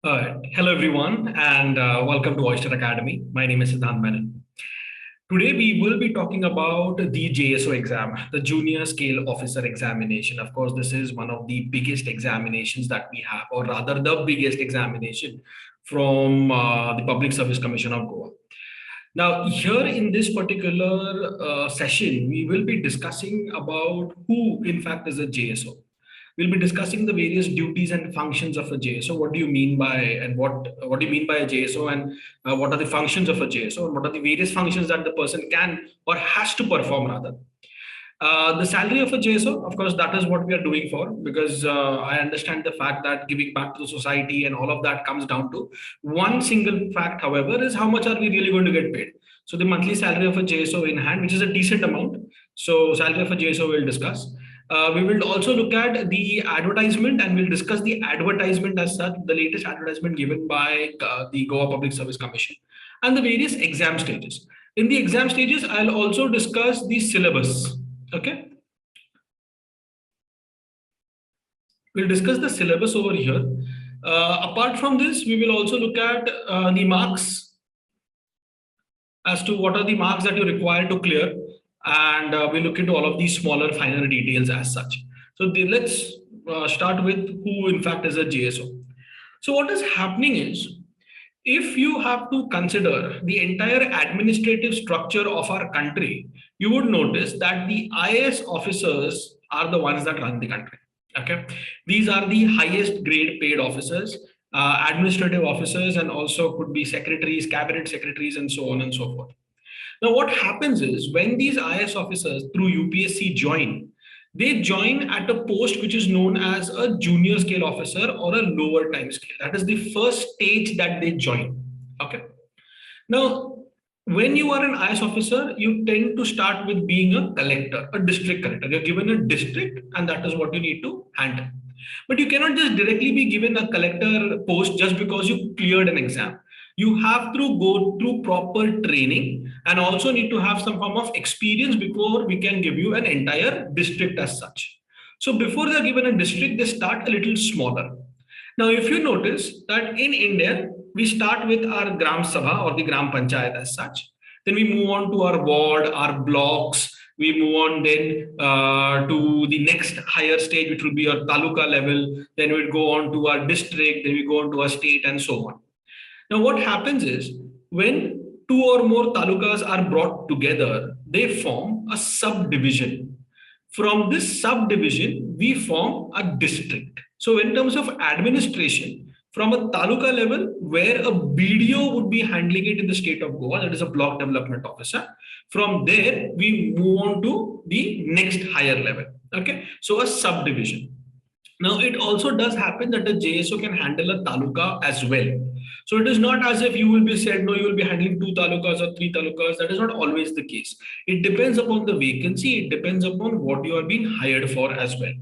Hello, everyone, and welcome to Oyster Academy. My name is Siddhant Menon. Today, we will be talking about the JSO exam, the Junior Scale Officer Examination. Of course, this is one of the biggest examinations that we have, or rather, the biggest examination from the Public Service Commission of Goa. Now, here in this particular session, we will be discussing about who, in fact, is a JSO. We'll be discussing the various duties and functions of a JSO. What do you mean by, and what do you mean by a JSO, and what are the functions of a JSO, and what are the various functions that the person can or has to perform rather. The salary of a JSO, of course, that is what we are doing for, because I understand the fact that giving back to the society and all of that comes down to one single fact, however, is how much are we really going to get paid. So the monthly salary of a JSO in hand, which is a decent amount. So salary of a JSO we'll discuss. We will also look at the advertisement, and we'll discuss the advertisement as such, the latest advertisement given by the Goa Public Service Commission, and the various exam stages. In the exam stages, I'll also discuss the syllabus. Okay. We'll discuss the syllabus over here. Apart from this, we will also look at the marks as to what are the marks that you require to clear. And we'll look into all of these smaller, finer details as such. So let's start with who in fact is a JSO. So what is happening is, if you have to consider the entire administrative structure of our country, you would notice that the IAS officers are the ones that run the country. Okay, these are the highest grade paid officers, administrative officers, and also could be secretaries, cabinet secretaries, and so on and so forth. Now, what happens is, when these IAS officers through UPSC join, they join at a post which is known as a junior scale officer or a lower time scale. That is the first stage that they join. Okay. Now, when you are an IAS officer, you tend to start with being a collector, a district collector. You're given a district, and that is what you need to handle. But you cannot just directly be given a collector post just because you cleared an exam. You have to go through proper training and also need to have some form of experience before we can give you an entire district as such. So before they're given a district, they start a little smaller. Now, if you notice that in India, we start with our Gram Sabha or the Gram Panchayat as such. Then we move on to our ward, our blocks. We move on then to the next higher stage, which will be our taluka level. Then we'll go on to our district. Then we go on to our state and so on. Now, what happens is, when two or more talukas are brought together, they form a subdivision. From this subdivision, we form a district. So in terms of administration, from a taluka level, where a BDO would be handling it in the state of Goa, that is a block development officer. From there, we move on to the next higher level. Okay, so a subdivision. Now, it also does happen that a JSO can handle a taluka as well. So it is not as if you will be said, no, you will be handling 2 talukas or 3 talukas. That is not always the case. It depends upon the vacancy. It depends upon what you are being hired for as well.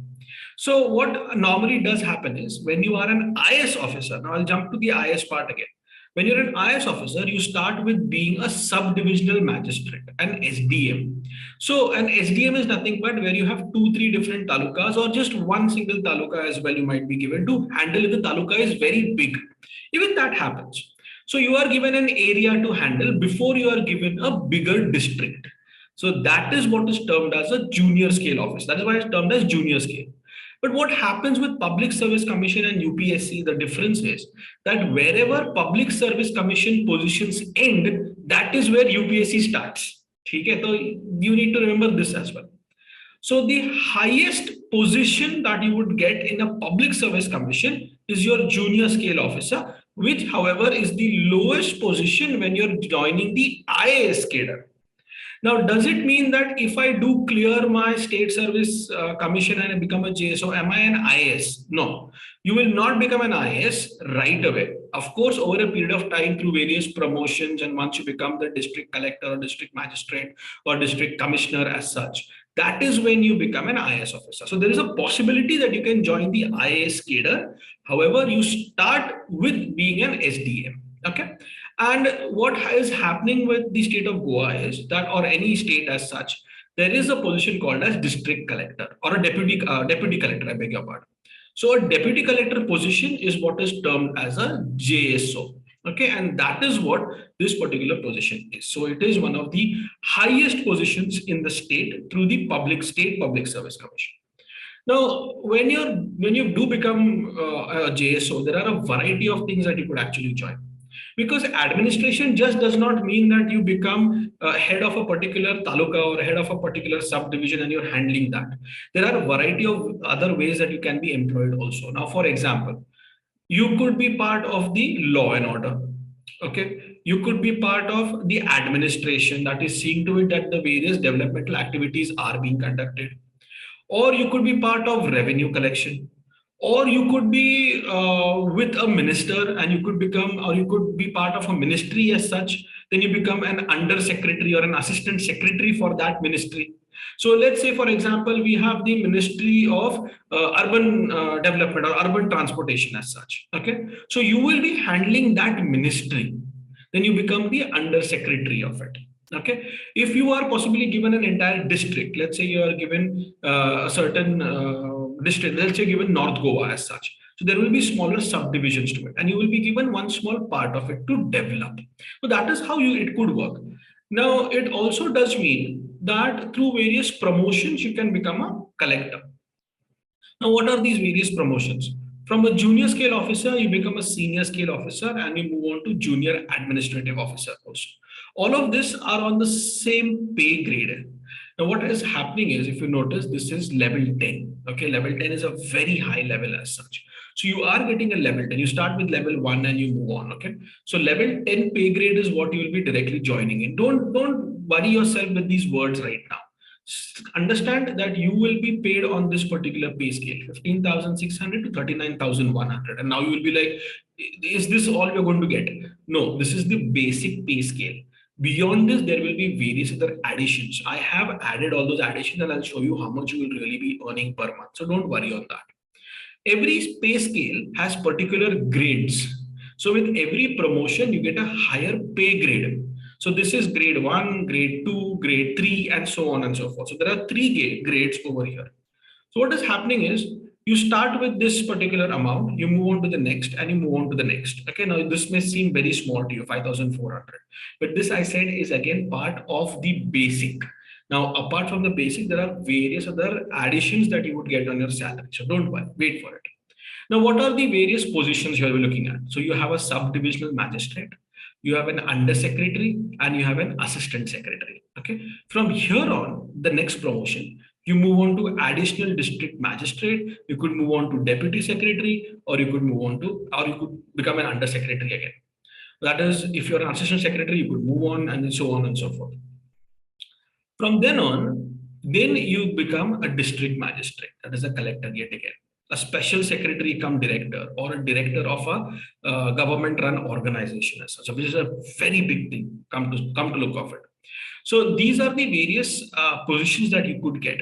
So what normally does happen is, when you are an IAS officer, now I'll jump to the IAS part again. When you're an IAS officer, you start with being a subdivisional magistrate, an SDM. So an SDM is nothing but where you have 2-3 different talukas, or just one single taluka as well you might be given to handle if the taluka is very big. Even that happens. So you are given an area to handle before you are given a bigger district. So that is what is termed as a junior scale office. That is why it's termed as junior scale. But what happens with Public Service Commission and UPSC, the difference is that wherever Public Service Commission positions end, that is where UPSC starts. Okay? So you need to remember this as well. So the highest position that you would get in a Public Service Commission is your junior scale officer, which, however, is the lowest position when you're joining the IAS cadre. Now, does it mean that if I do clear my state service commission and I become a JSO, am I an IAS? No, you will not become an IAS right away. Of course, over a period of time through various promotions, and once you become the district collector or district magistrate or district commissioner as such, that is when you become an IAS officer. So there is a possibility that you can join the IAS cadre. However, you start with being an SDM. Okay. And what is happening with the state of Goa is that, or any state as such, there is a position called as district collector or a deputy collector, I beg your pardon. So a deputy collector position is what is termed as a JSO. Okay, and that is what this particular position is. So it is one of the highest positions in the state through the state public service commission. Now, when you do become a JSO, there are a variety of things that you could actually join. Because administration just does not mean that you become head of a particular taluka or head of a particular subdivision and you're handling that. There are a variety of other ways that you can be employed also. Now, for example, you could be part of the law and order. Okay, you could be part of the administration that is seeing to it that the various developmental activities are being conducted, or you could be part of revenue collection, or you could be with a minister and you could become, or you could be part of a ministry as such. Then you become an under secretary or an assistant secretary for that ministry. So let's say, for example, we have the Ministry of Urban Development or Urban Transportation as such. Okay, so you will be handling that ministry. Then you become the under secretary of it. Okay, if you are possibly given an entire district, let's say you are given a certain district, let's say given North Goa as such. So there will be smaller subdivisions to it, and you will be given one small part of it to develop. So that is how it could work. Now, it also does mean that through various promotions, you can become a collector. Now, what are these various promotions? From a junior scale officer, you become a senior scale officer and you move on to junior administrative officer also. All of this are on the same pay grade. Now, what is happening is, if you notice, this is level 10. Okay, level 10 is a very high level as such. So you are getting a level 10. You start with level 1 and you move on. Okay, so level 10 pay grade is what you will be directly joining in. Don't worry yourself with these words right now. Understand that you will be paid on this particular pay scale, 15,600 to 39,100. And now you will be like, is this all you're going to get? No, this is the basic pay scale. Beyond this, there will be various other additions. I have added all those additions and I'll show you how much you will really be earning per month. So don't worry on that. Every pay scale has particular grades. So with every promotion, you get a higher pay grade. So this is grade 1, grade 2, grade 3, and so on and so forth. So there are 3 grades over here. So what is happening is, you start with this particular amount, you move on to the next, and you move on to the next. Okay, now this may seem very small to you, 5,400. But this, I said, is again part of the basic. Now, apart from the basic, there are various other additions that you would get on your salary. So don't worry, wait for it. Now, what are the various positions you are looking at? So you have a subdivisional magistrate, you have an under secretary, and you have an assistant secretary. Okay, from here on, the next promotion, you move on to additional district magistrate, you could move on to deputy secretary, or you could move on to, or you could become an under secretary again. That is, if you're an assistant secretary, you could move on, and so on and so forth. From then on, then you become a district magistrate, that is a collector yet again. A special secretary come director, or a director of a government run organization as such, which is a very big thing, come to look of it. So these are the various positions that you could get.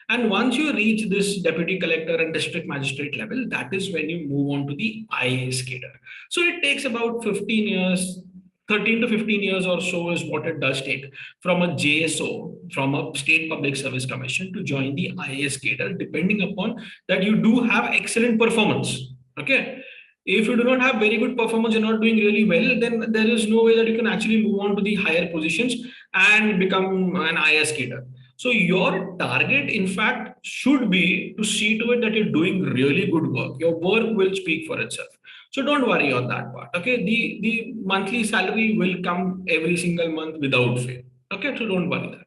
And once you reach this deputy collector and district magistrate level, that is when you move on to the IAS cadre. So it takes about 15 years, 13 to 15 years or so is what it does take from a JSO, from a state public service commission, to join the IAS cadre, depending upon that you do have excellent performance. Okay, if you do not have very good performance, you're not doing really well, then there is no way that you can actually move on to the higher positions and become an IAS cadre. So your target, in fact, should be to see to it that you're doing really good work. Your work will speak for itself. So don't worry on that part. Okay, the monthly salary will come every single month without fail. Okay, so don't worry that.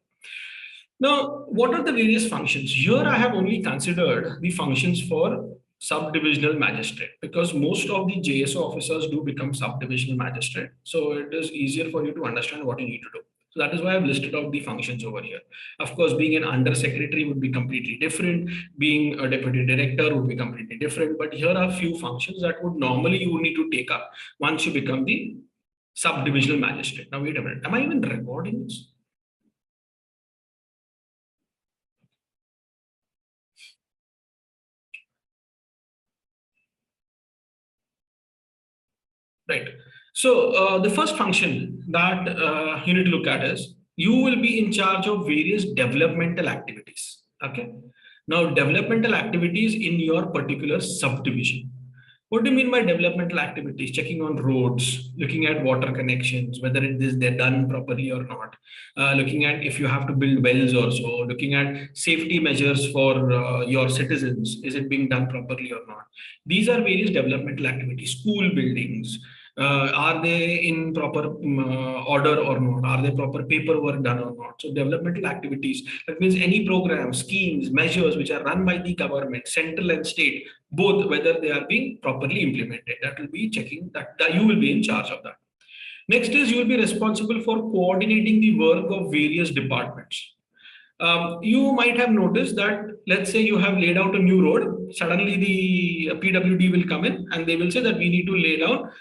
Now, what are the various functions? Here I have only considered the functions for subdivisional magistrate, because most of the JSO officers do become subdivisional magistrate. So it is easier for you to understand what you need to do. So that is why I've listed out the functions over here. Of course, being an under secretary would be completely different. Being a deputy director would be completely different. But here are a few functions that would normally you would need to take up once you become the subdivisional magistrate. Now, wait a minute. Am I even recording this? Right. So the first function that you need to look at is, you will be in charge of various developmental activities. Okay. Now, developmental activities in your particular subdivision. What do you mean by developmental activities? Checking on roads, looking at water connections, whether they're done properly or not. Looking at if you have to build wells or so. Looking at safety measures for your citizens. Is it being done properly or not? These are various developmental activities. School buildings. Are they in proper order or not? Are there proper paperwork done or not? So developmental activities, that means any programs, schemes, measures which are run by the government, central and state, both, whether they are being properly implemented. That will be checking that you will be in charge of that. Next is you will be responsible for coordinating the work of various departments. You might have noticed that, let's say you have laid out a new road, suddenly the PWD will come in and they will say that we need to lay down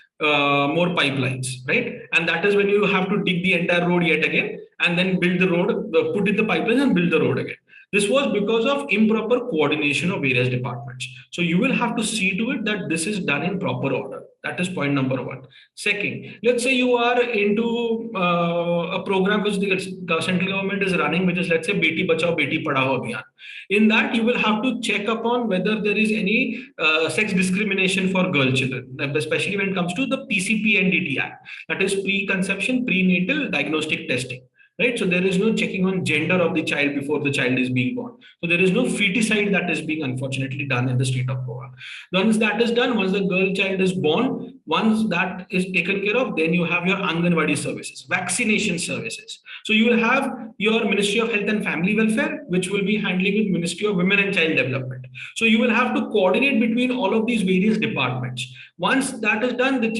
more pipelines, right? And that is when you have to dig the entire road yet again and then build the road, put in the pipelines and build the road again. This was because of improper coordination of various departments. So you will have to see to it that this is done in proper order. That is point number one. Second, let's say you are into a program which the central government is running, which is, let's say, Beti Bachao, Beti Padhao Abhiyan. In that, you will have to check upon whether there is any sex discrimination for girl children, especially when it comes to the PCPNDT Act, that is preconception, prenatal diagnostic testing. Right, so there is no checking on gender of the child before the child is being born. So there is no feticide that is being unfortunately done in the state of Goa. Once that is done, once the girl child is born, once that is taken care of, then you have your Anganwadi services, vaccination services. So you will have your Ministry of Health and Family Welfare, which will be handling with Ministry of Women and Child Development. So you will have to coordinate between all of these various departments. Once that is done, the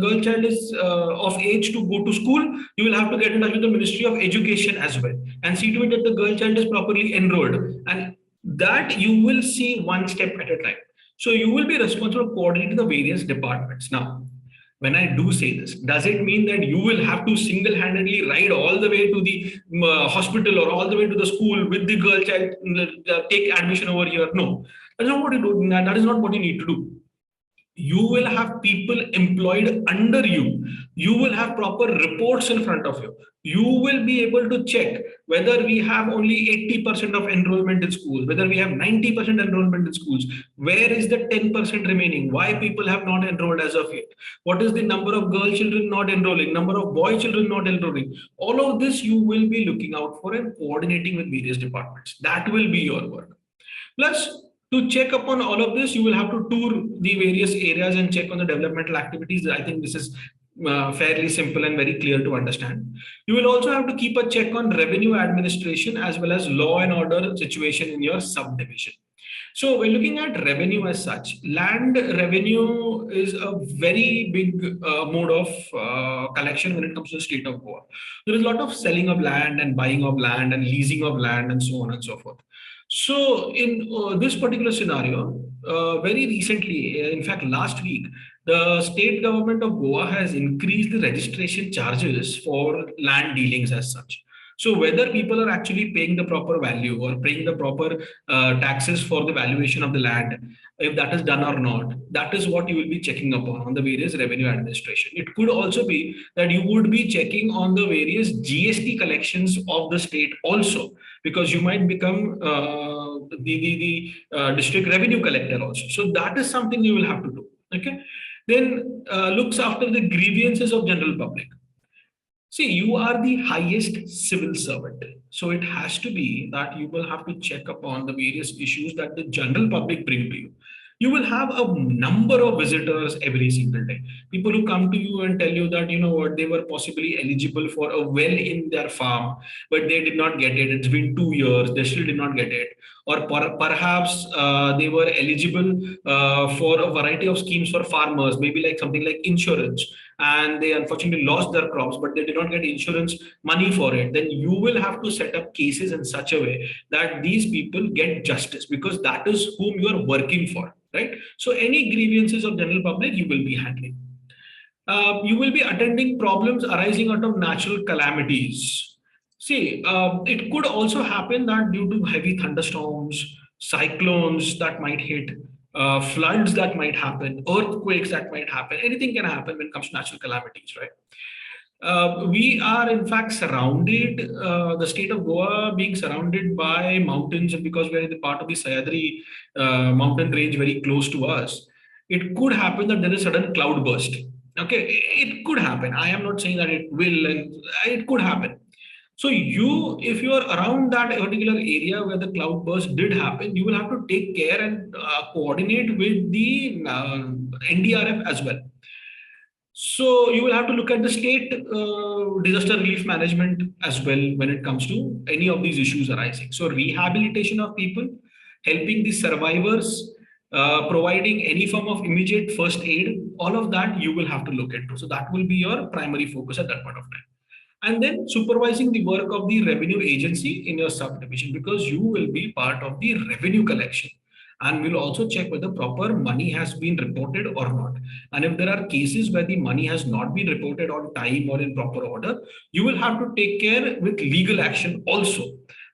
girl child is of age to go to school, you will have to get in touch with the Ministry of Education as well and see to it that the girl child is properly enrolled, and that you will see one step at a time. So you will be responsible for coordinating the various departments. Now, when I do say this, does it mean that you will have to single-handedly ride all the way to the hospital or all the way to the school with the girl child, take admission over here? No, that's not what you do. That is not what you need to do. You will have people employed under you. You will have proper reports in front of you. You will be able to check whether we have only 80% of enrollment in schools, whether we have 90% enrollment in schools. Where is the 10% remaining? Why people have not enrolled as of yet? What is the number of girl children not enrolling? Number of boy children not enrolling? All of this you will be looking out for and coordinating with various departments. That will be your work. Plus, to check upon all of this, you will have to tour the various areas and check on the developmental activities. I think this is fairly simple and very clear to understand. You will also have to keep a check on revenue administration as well as law and order situation in your subdivision. So when looking at revenue as such, land revenue is a very big mode of collection when it comes to the state of Goa. There is a lot of selling of land and buying of land and leasing of land and so on and so forth. So in this particular scenario, very recently, in fact, last week, the state government of Goa has increased the registration charges for land dealings as such. So whether people are actually paying the proper value or paying the proper taxes for the valuation of the land, if that is done or not, that is what you will be checking upon on the various revenue administration. It could also be that you would be checking on the various GST collections of the state also, because you might become the district revenue collector also. So that is something you will have to do. Okay. Then looks after the grievances of general public. See, you are the highest civil servant. So it has to be that you will have to check upon the various issues that the general public bring to you. You will have a number of visitors every single day. People who come to you and tell you that, you know what, they were possibly eligible for a well in their farm, but they did not get it. It's been 2 years, they still did not get it. Or perhaps they were eligible for a variety of schemes for farmers, maybe like something like insurance, and they unfortunately lost their crops, but they did not get insurance money for it. Then you will have to set up cases in such a way that these people get justice, because that is whom you are working for. Right? So any grievances of general public, you will be handling. You will be attending problems arising out of natural calamities. See, it could also happen that due to heavy thunderstorms, cyclones that might hit, floods that might happen, earthquakes that might happen, anything can happen when it comes to natural calamities, right? We are in fact surrounded, the state of Goa being surrounded by mountains, and because we're in the part of the Sayadri mountain range very close to us, it could happen that there is sudden cloud burst. Okay, it could happen. I am not saying that it will, and it could happen. So if you are around that particular area where the cloud burst did happen, you will have to take care and coordinate with the NDRF as well. So you will have to look at the state disaster relief management as well when it comes to any of these issues arising. So rehabilitation of people, helping the survivors, providing any form of immediate first aid, all of that you will have to look into. So that will be your primary focus at that point of time. And then supervising the work of the revenue agency in your subdivision, because you will be part of the revenue collection, and we'll also check whether proper money has been reported or not. And if there are cases where the money has not been reported on time or in proper order, you will have to take care with legal action also.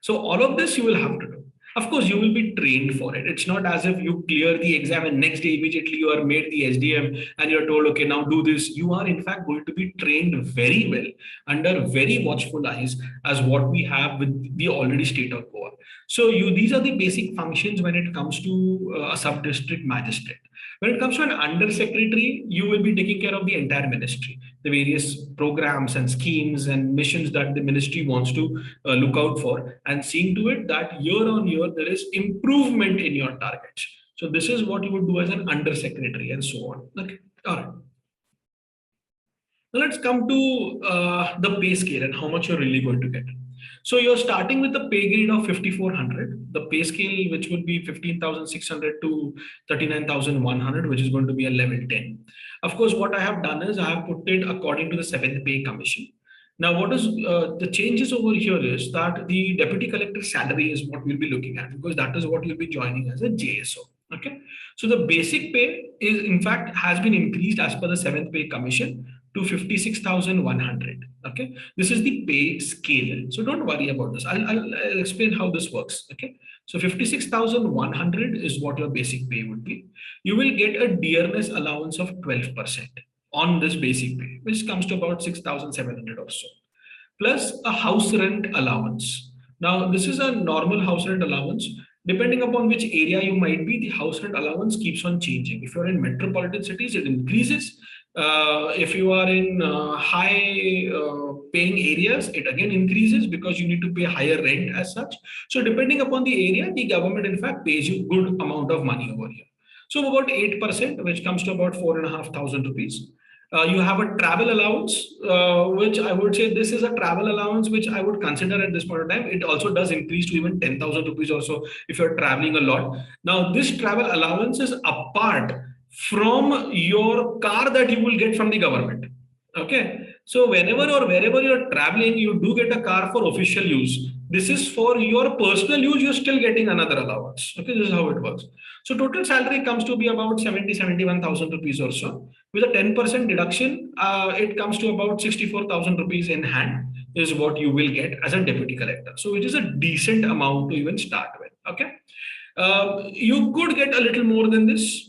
So all of this you will have to do. Of course, you will be trained for it. It's not as if you clear the exam and next day immediately you are made the SDM and you're told, okay, now do this. You are in fact going to be trained very well under very watchful eyes as what we have with the already state of Goa. So these are the basic functions when it comes to a sub-district magistrate. When it comes to an undersecretary, you will be taking care of the entire ministry, the various programs and schemes and missions that the ministry wants to look out for, and seeing to it that year on year there is improvement in your targets. So this is what you would do as an undersecretary and so on. Okay, all right. Now let's come to the pay scale and how much you're really going to get. So you're starting with a pay grade of 5,400, the pay scale which would be 15,600 to 39,100, which is going to be a level 10. Of course, what I have done is I have put it according to the 7th pay commission. Now, what is the changes over here is that the deputy collector salary is what we'll be looking at, because that is what you'll be joining as a JSO. Okay, so the basic pay is in fact has been increased as per the 7th pay commission to 56,100. Okay, this is the pay scale. So don't worry about this. I'll explain how this works. Okay, so 56,100 is what your basic pay would be. You will get a dearness allowance of 12% on this basic pay, which comes to about 6,700 or so, plus a house rent allowance. Now, this is a normal house rent allowance. Depending upon which area you might be, the house rent allowance keeps on changing. If you're in metropolitan cities, it increases. If you are in high paying areas, it again increases because you need to pay higher rent as such. So depending upon the area, the government in fact pays you good amount of money over here. So about 8%, which comes to about 4,500 rupees. You have a travel allowance, which I would say this is a travel allowance, which I would consider at this point in time. It also does increase to even 10,000 rupees or so if you're traveling a lot. Now, this travel allowance is apart from your car that you will get from the government. Okay. So whenever or wherever you're traveling, you do get a car for official use. This is for your personal use, you're still getting another allowance. Okay, this is how it works. So total salary comes to be about 71,000 rupees or so. With a 10% deduction, it comes to about 64,000 rupees in hand is what you will get as a deputy collector. So it is a decent amount to even start with. Okay, you could get a little more than this,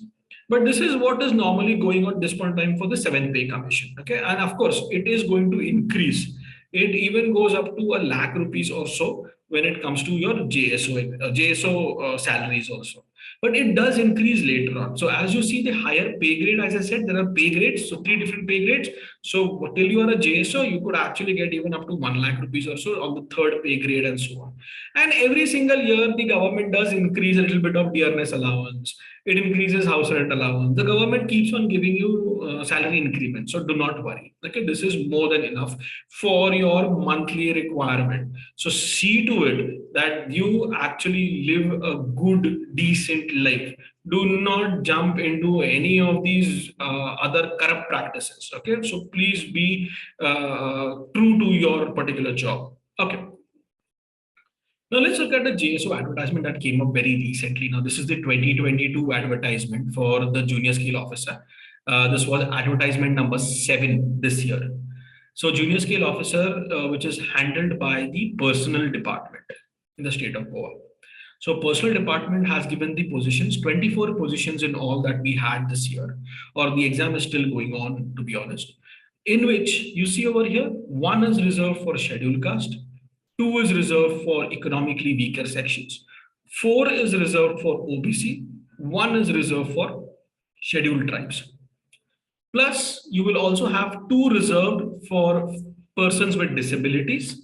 but this is what is normally going on at this point in time for the 7th pay commission. Okay, and of course it is going to increase. It even goes up to a lakh rupees or so when it comes to your JSO salaries also. But it does increase later on. So as you see the higher pay grade, as I said, there are pay grades, so 3 different pay grades. So till you are a JSO, you could actually get even up to 1 lakh rupees or so on the 3rd pay grade and so on. And every single year, the government does increase a little bit of dearness allowance. It increases house rent allowance. The government keeps on giving you salary increments. So do not worry. Okay, this is more than enough for your monthly requirement. So see to it that you actually live a good, decent life. Do not jump into any of these other corrupt practices. Okay, so please be true to your particular job. Okay. Now let's look at the JSO advertisement that came up very recently. Now this is the 2022 advertisement for the junior scale officer. This was advertisement number 7 this year. So junior scale officer, which is handled by the personnel department in the state of Goa. So personnel department has given the positions, 24 positions in all that we had this year, or the exam is still going on, to be honest. in which you see over here, 1 is reserved for scheduled caste, 2 is reserved for economically weaker sections, 4 is reserved for OBC, 1 is reserved for scheduled tribes. Plus, you will also have 2 reserved for persons with disabilities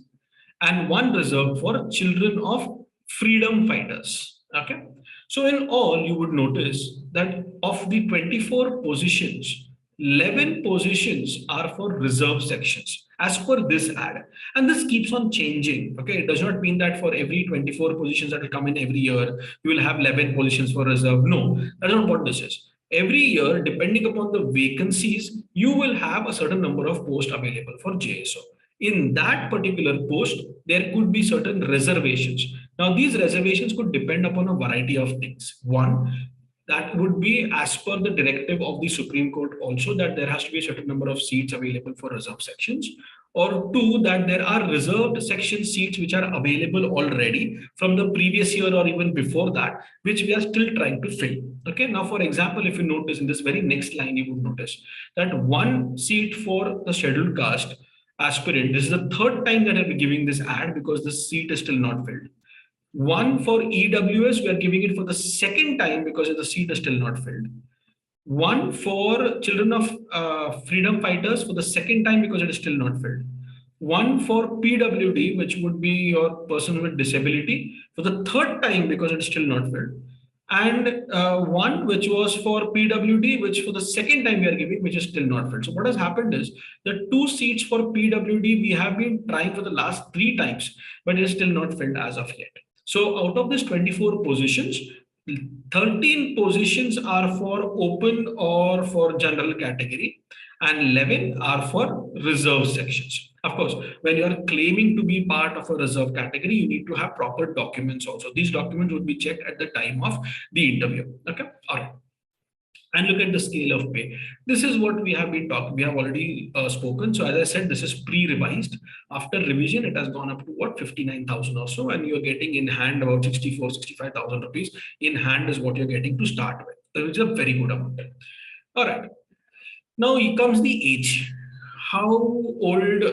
and 1 reserved for children of freedom fighters. Okay. So in all, you would notice that of the 24 positions, 11 positions are for reserved sections as per this ad. And this keeps on changing. Okay. It does not mean that for every 24 positions that will come in every year, you will have 11 positions for reserve. No, that's not what this is. Every year, depending upon the vacancies, you will have a certain number of posts available for JSO. In that particular post, there could be certain reservations. Now, these reservations could depend upon a variety of things. One, that would be as per the directive of the Supreme Court also, that there has to be a certain number of seats available for reserved sections, or 2, that there are reserved section seats which are available already from the previous year or even before that, which we are still trying to fill. Okay, now for example, if you notice in this very next line, you would notice that 1 seat for the scheduled caste aspirant, this is the 3rd time that I'll be giving this ad because the seat is still not filled. 1 for EWS, we are giving it for the 2nd time because the seat is still not filled. 1 for children of freedom fighters for the 2nd time because it is still not filled. 1 for PWD, which would be your person with disability, for the 3rd time because it is still not filled. And 1 which was for PWD, which for the 2nd time we are giving, which is still not filled. So what has happened is the 2 seats for PWD we have been trying for the last 3 times, but it is still not filled as of yet. So out of this 24 positions, 13 positions are for open or for general category, and 11 are for reserve sections. Of course, when you are claiming to be part of a reserve category, you need to have proper documents also. These documents would be checked at the time of the interview. Okay, all right. And look at the scale of pay. This is what we have been talking. We have already spoken. So as I said, this is pre-revised. After revision, it has gone up to what, 59,000 or so, and you're getting in hand about 65,000 rupees. In hand is what you're getting to start with, which is a very good amount. All right. Now here comes the age. How old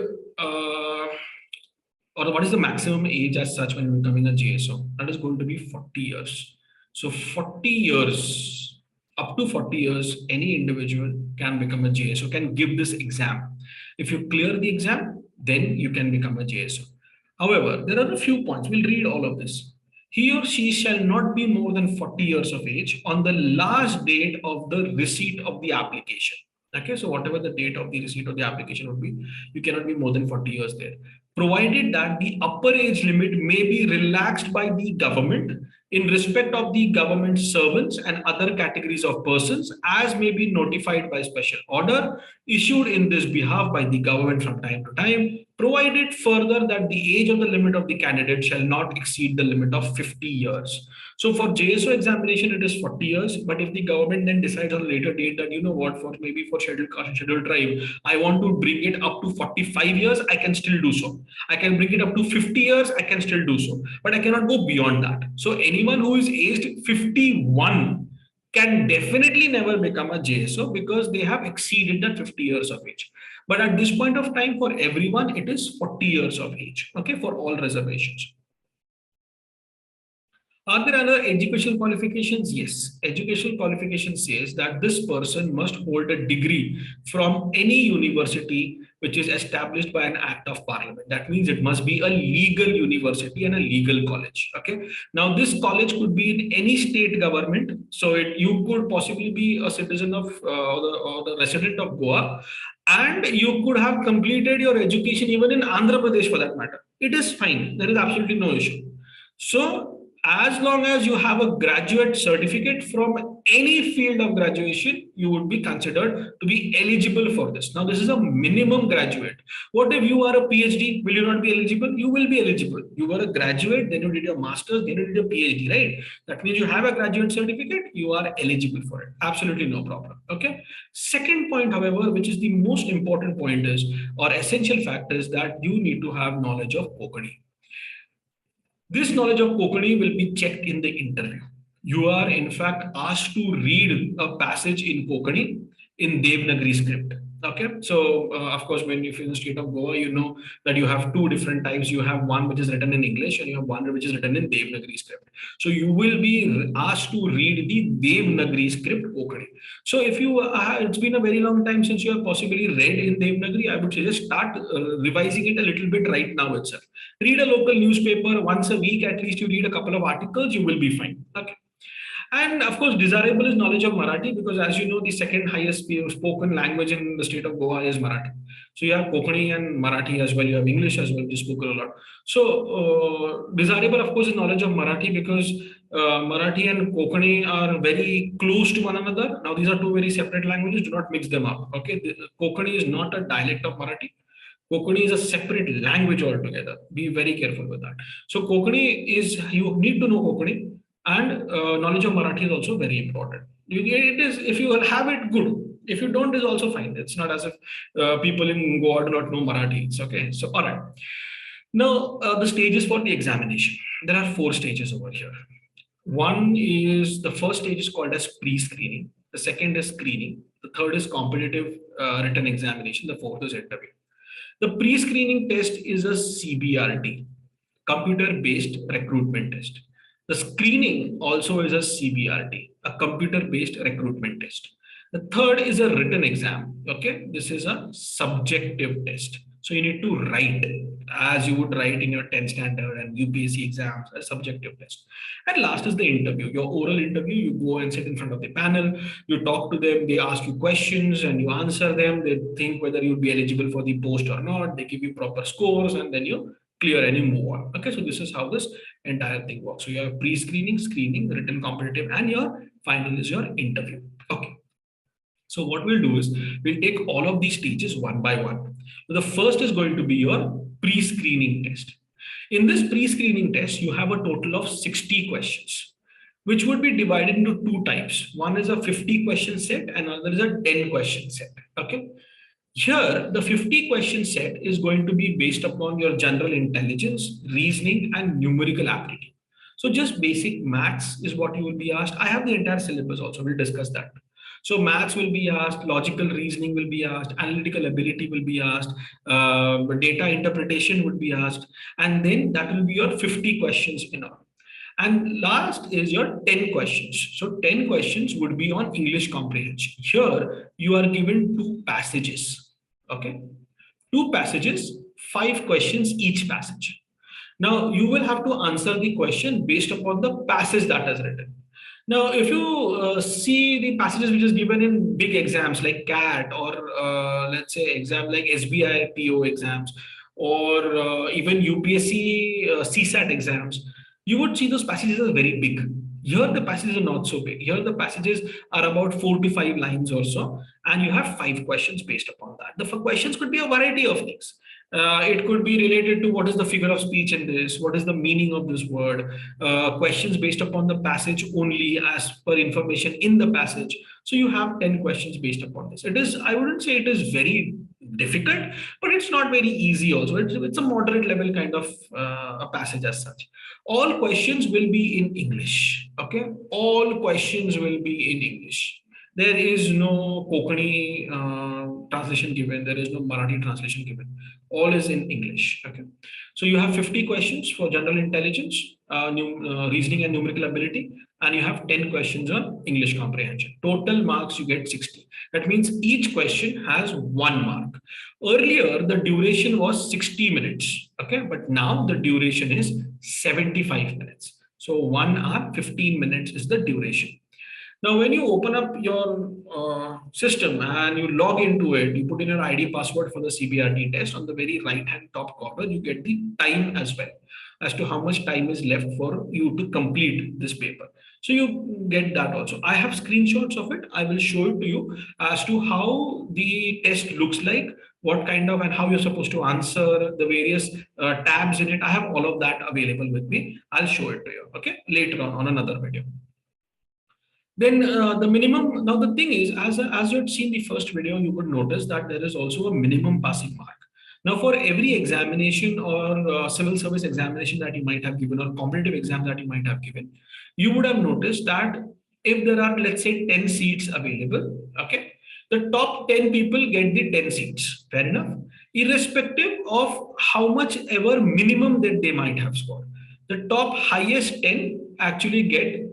or what is the maximum age as such when becoming a JSO? That is going to be 40 years. So 40 years, up to 40 years, any individual can become a JSO, can give this exam. If you clear the exam, then you can become a JSO. However, there are a few points. We'll read all of this. He or she shall not be more than 40 years of age on the last date of the receipt of the application. Okay, so whatever the date of the receipt of the application would be, you cannot be more than 40 years there. Provided that the upper age limit may be relaxed by the government in respect of the government servants and other categories of persons, as may be notified by special order issued in this behalf by the government from time to time, provided further that the age of the limit of the candidate shall not exceed the limit of 50 years. So for JSO examination, it is 40 years. But if the government then decides on a later date that, you know what, for maybe for scheduled caste and scheduled tribe, I want to bring it up to 45 years, I can still do so. I can bring it up to 50 years, I can still do so. But I cannot go beyond that. So anyone who is aged 51 can definitely never become a JSO because they have exceeded that 50 years of age. But at this point of time, for everyone, it is 40 years of age, okay, for all reservations. Are there other educational qualifications? Yes. Educational qualification says that this person must hold a degree from any university which is established by an act of parliament. That means it must be a legal university and a legal college. Okay. Now this college could be in any state government. So you could possibly be a citizen of or the resident of Goa, and you could have completed your education even in Andhra Pradesh for that matter. It is fine. There is absolutely no issue. So as long as you have a graduate certificate from any field of graduation, you would be considered to be eligible for this. Now, this is a minimum graduate. What if you are a PhD? Will you not be eligible? You will be eligible. You were a graduate, then you did your master's, then you did your PhD, right? That means you have a graduate certificate, you are eligible for it. Absolutely no problem. Okay. Second point, however, which is the most important point is, or essential factor is that you need to have knowledge of Konkani. This knowledge of Konkani will be checked in the interview. You are in fact asked to read a passage in Konkani in Devanagari script. Okay, so of course, when you in the state of Goa, you know that you have two different types. You have one which is written in English, and you have one which is written in Devanagari script. So you will be asked to read the Devanagari script Konkani. So if you, it's been a very long time since you have possibly read in Devanagari, I would suggest start revising it a little bit right now itself. Read a local newspaper once a week, at least you read a couple of articles, you will be fine. Okay. And of course, desirable is knowledge of Marathi because, as you know, the second highest spoken language in the state of Goa is Marathi. So you have Konkani and Marathi as well. You have English as well, which is spoken a lot. So desirable, of course, is knowledge of Marathi because Marathi and Konkani are very close to one another. Now, these are two very separate languages. Do not mix them up. Okay, Konkani is not a dialect of Marathi. Konkani is a separate language altogether. Be very careful with that. So Konkani is, you need to know Konkani. And knowledge of Marathi is also very important. It is, if you have it, good. If you don't, is also fine. It's not as if people in Goa do not know Marathi. It's okay. So, all right. Now, the stages for the examination. There are 4 stages over here. One is, the first stage is called as pre-screening. The second is screening. The third is competitive written examination. The fourth is interview. The pre-screening test is a CBRT, computer-based recruitment test. The screening also is a CBRT, a computer-based recruitment test. The third is a written exam. Okay, this is a subjective test. So you need to write as you would write in your 10th standard and UPSC exams, a subjective test. And last is the interview, your oral interview. You go and sit in front of the panel, you talk to them, they ask you questions and you answer them. They think whether you'll be eligible for the post or not. They give you proper scores and then you clear and you move on. Okay, so this is how this entire thing works. So you have pre-screening, screening, written, competitive, and your final is your interview. Okay. So what we'll do is we'll take all of these stages one by one. So the first is going to be your pre-screening test. In this pre-screening test, you have a total of 60 questions, which would be divided into 2 types. One is a 50 question set and another is a 10 question set. Okay. Here, the 50 question set is going to be based upon your general intelligence, reasoning, and numerical aptitude. So just basic maths is what you will be asked. I have the entire syllabus also. We'll discuss that. So maths will be asked, logical reasoning will be asked, analytical ability will be asked, data interpretation would be asked, and then that will be your 50 questions in all. And last is your 10 questions. So 10 questions would be on English comprehension. Here, you are given 2 passages. Okay, 2 passages, 5 questions each passage. Now, you will have to answer the question based upon the passage that is written. Now, if you see the passages which is given in big exams like CAT or let's say exam like SBI PO exams or even UPSC CSAT exams, you would see those passages are very big. Here the passages are not so big. Here the passages are about 4 to 5 lines or so, and you have 5 questions based upon that. The questions could be a variety of things. It could be related to what is the figure of speech in this, what is the meaning of this word, questions based upon the passage only as per information in the passage. So you have 10 questions based upon this. It is, I wouldn't say it is very difficult, but it's not very easy also. It's a moderate level kind of a passage as such. All questions will be in English. Okay, all questions will be in English. There is no Konkani translation given. There is no Marathi translation given. All is in English. Okay, so you have 50 questions for general intelligence, reasoning and numerical ability, and you have 10 questions on English comprehension. Total marks you get 60. That means each question has 1 mark. Earlier, the duration was 60 minutes. Okay, but now the duration is 75 minutes. So 1 hour, 15 minutes is the duration. Now, when you open up your system and you log into it, you put in your ID password for the CBRT test. On the very right-hand top corner, you get the time as well, as to how much time is left for you to complete this paper. So you get that also. I have screenshots of it. I will show it to you as to how the test looks like, what kind of and how you're supposed to answer the various tabs in it. I have all of that available with me. I'll show it to you, okay, later on another video. Then the minimum, now the thing is, as you had seen the first video, you would notice that there is also a minimum passing mark. Now for every examination or civil service examination that you might have given or competitive exam that you might have given, you would have noticed that if there are, let's say, 10 seats available, okay, The top 10 people get the 10 seats. Fair enough. Irrespective of how much ever minimum that they might have scored. The top highest 10 actually get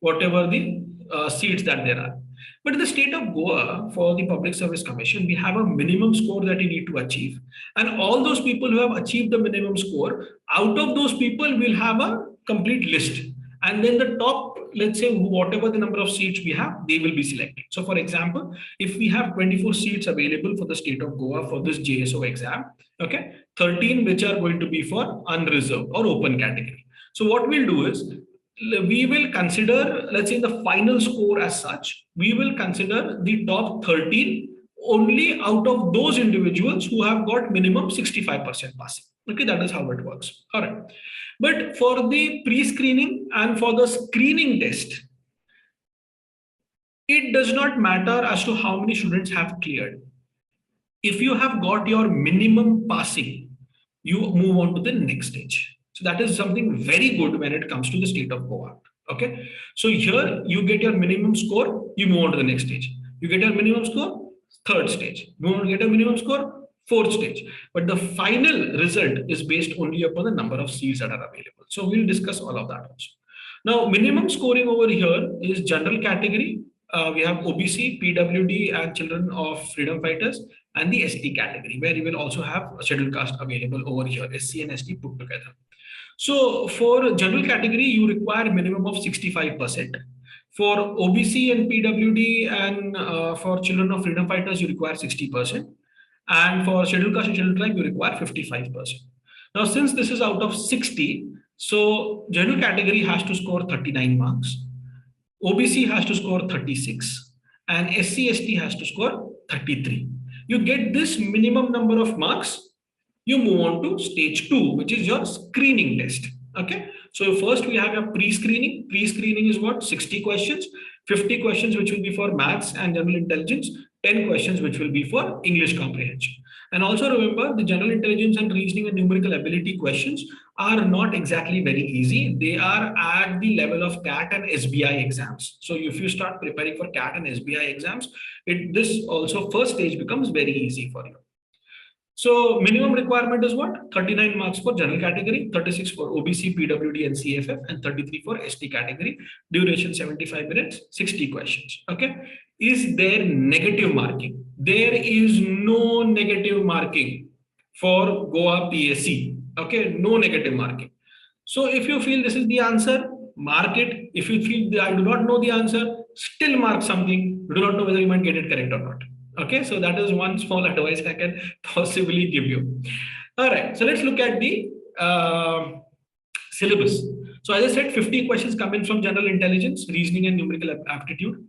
whatever the seats that there are. But in the state of Goa, for the Public Service Commission, we have a minimum score that you need to achieve. And all those people who have achieved the minimum score, out of those people, we'll have a complete list. And then the top, let's say, whatever the number of seats we have, they will be selected. So for example, if we have 24 seats available for the state of Goa for this JSO exam, okay, 13 which are going to be for unreserved or open category. So what we'll do is, we will consider, let's say, the final score as such, we will consider the top 13 only out of those individuals who have got minimum 65% passing. Okay, that is how it works. All right. But for the pre-screening and for the screening test, it does not matter as to how many students have cleared. If you have got your minimum passing, you move on to the next stage. So that is something very good when it comes to the state of Goa. Okay. So here you get your minimum score, you move on to the next stage. You get your minimum score, third stage. You want to get a minimum score, fourth stage. But the final result is based only upon the number of seats that are available. So we'll discuss all of that also. Now, minimum scoring over here is general category. We have OBC, PWD, and children of freedom fighters, and the ST category, where you will also have a scheduled caste available over here, SC and ST put together. So for general category, you require a minimum of 65%. For OBC and PWD and for children of freedom fighters, you require 60%. And for scheduled caste and scheduled tribe, you require 55%. Now, since this is out of 60, so general category has to score 39 marks. OBC has to score 36 and SC/ST has to score 33. You get this minimum number of marks, you move on to stage 2, which is your screening test. Okay. So first we have your pre-screening. Pre-screening is what? 60 questions, 50 questions which will be for maths and general intelligence, 10 questions which will be for English comprehension. And also remember, the general intelligence and reasoning and numerical ability questions are not exactly very easy. They are at the level of CAT and SBI exams. So if you start preparing for CAT and SBI exams, this also first stage becomes very easy for you. So minimum requirement is what? 39 marks for general category, 36 for OBC, PWD, and CFF, and 33 for ST category. Duration 75 minutes, 60 questions. Okay. Is there negative marking? There is no negative marking for Goa PSC. Okay, no negative marking. So if you feel this is the answer, mark it. If you feel that I do not know the answer, still mark something. You do not know whether you might get it correct or not. Okay, so that is one small advice I can possibly give you. All right, so let's look at the syllabus. So as I said, 50 questions come in from general intelligence, reasoning, and numerical aptitude.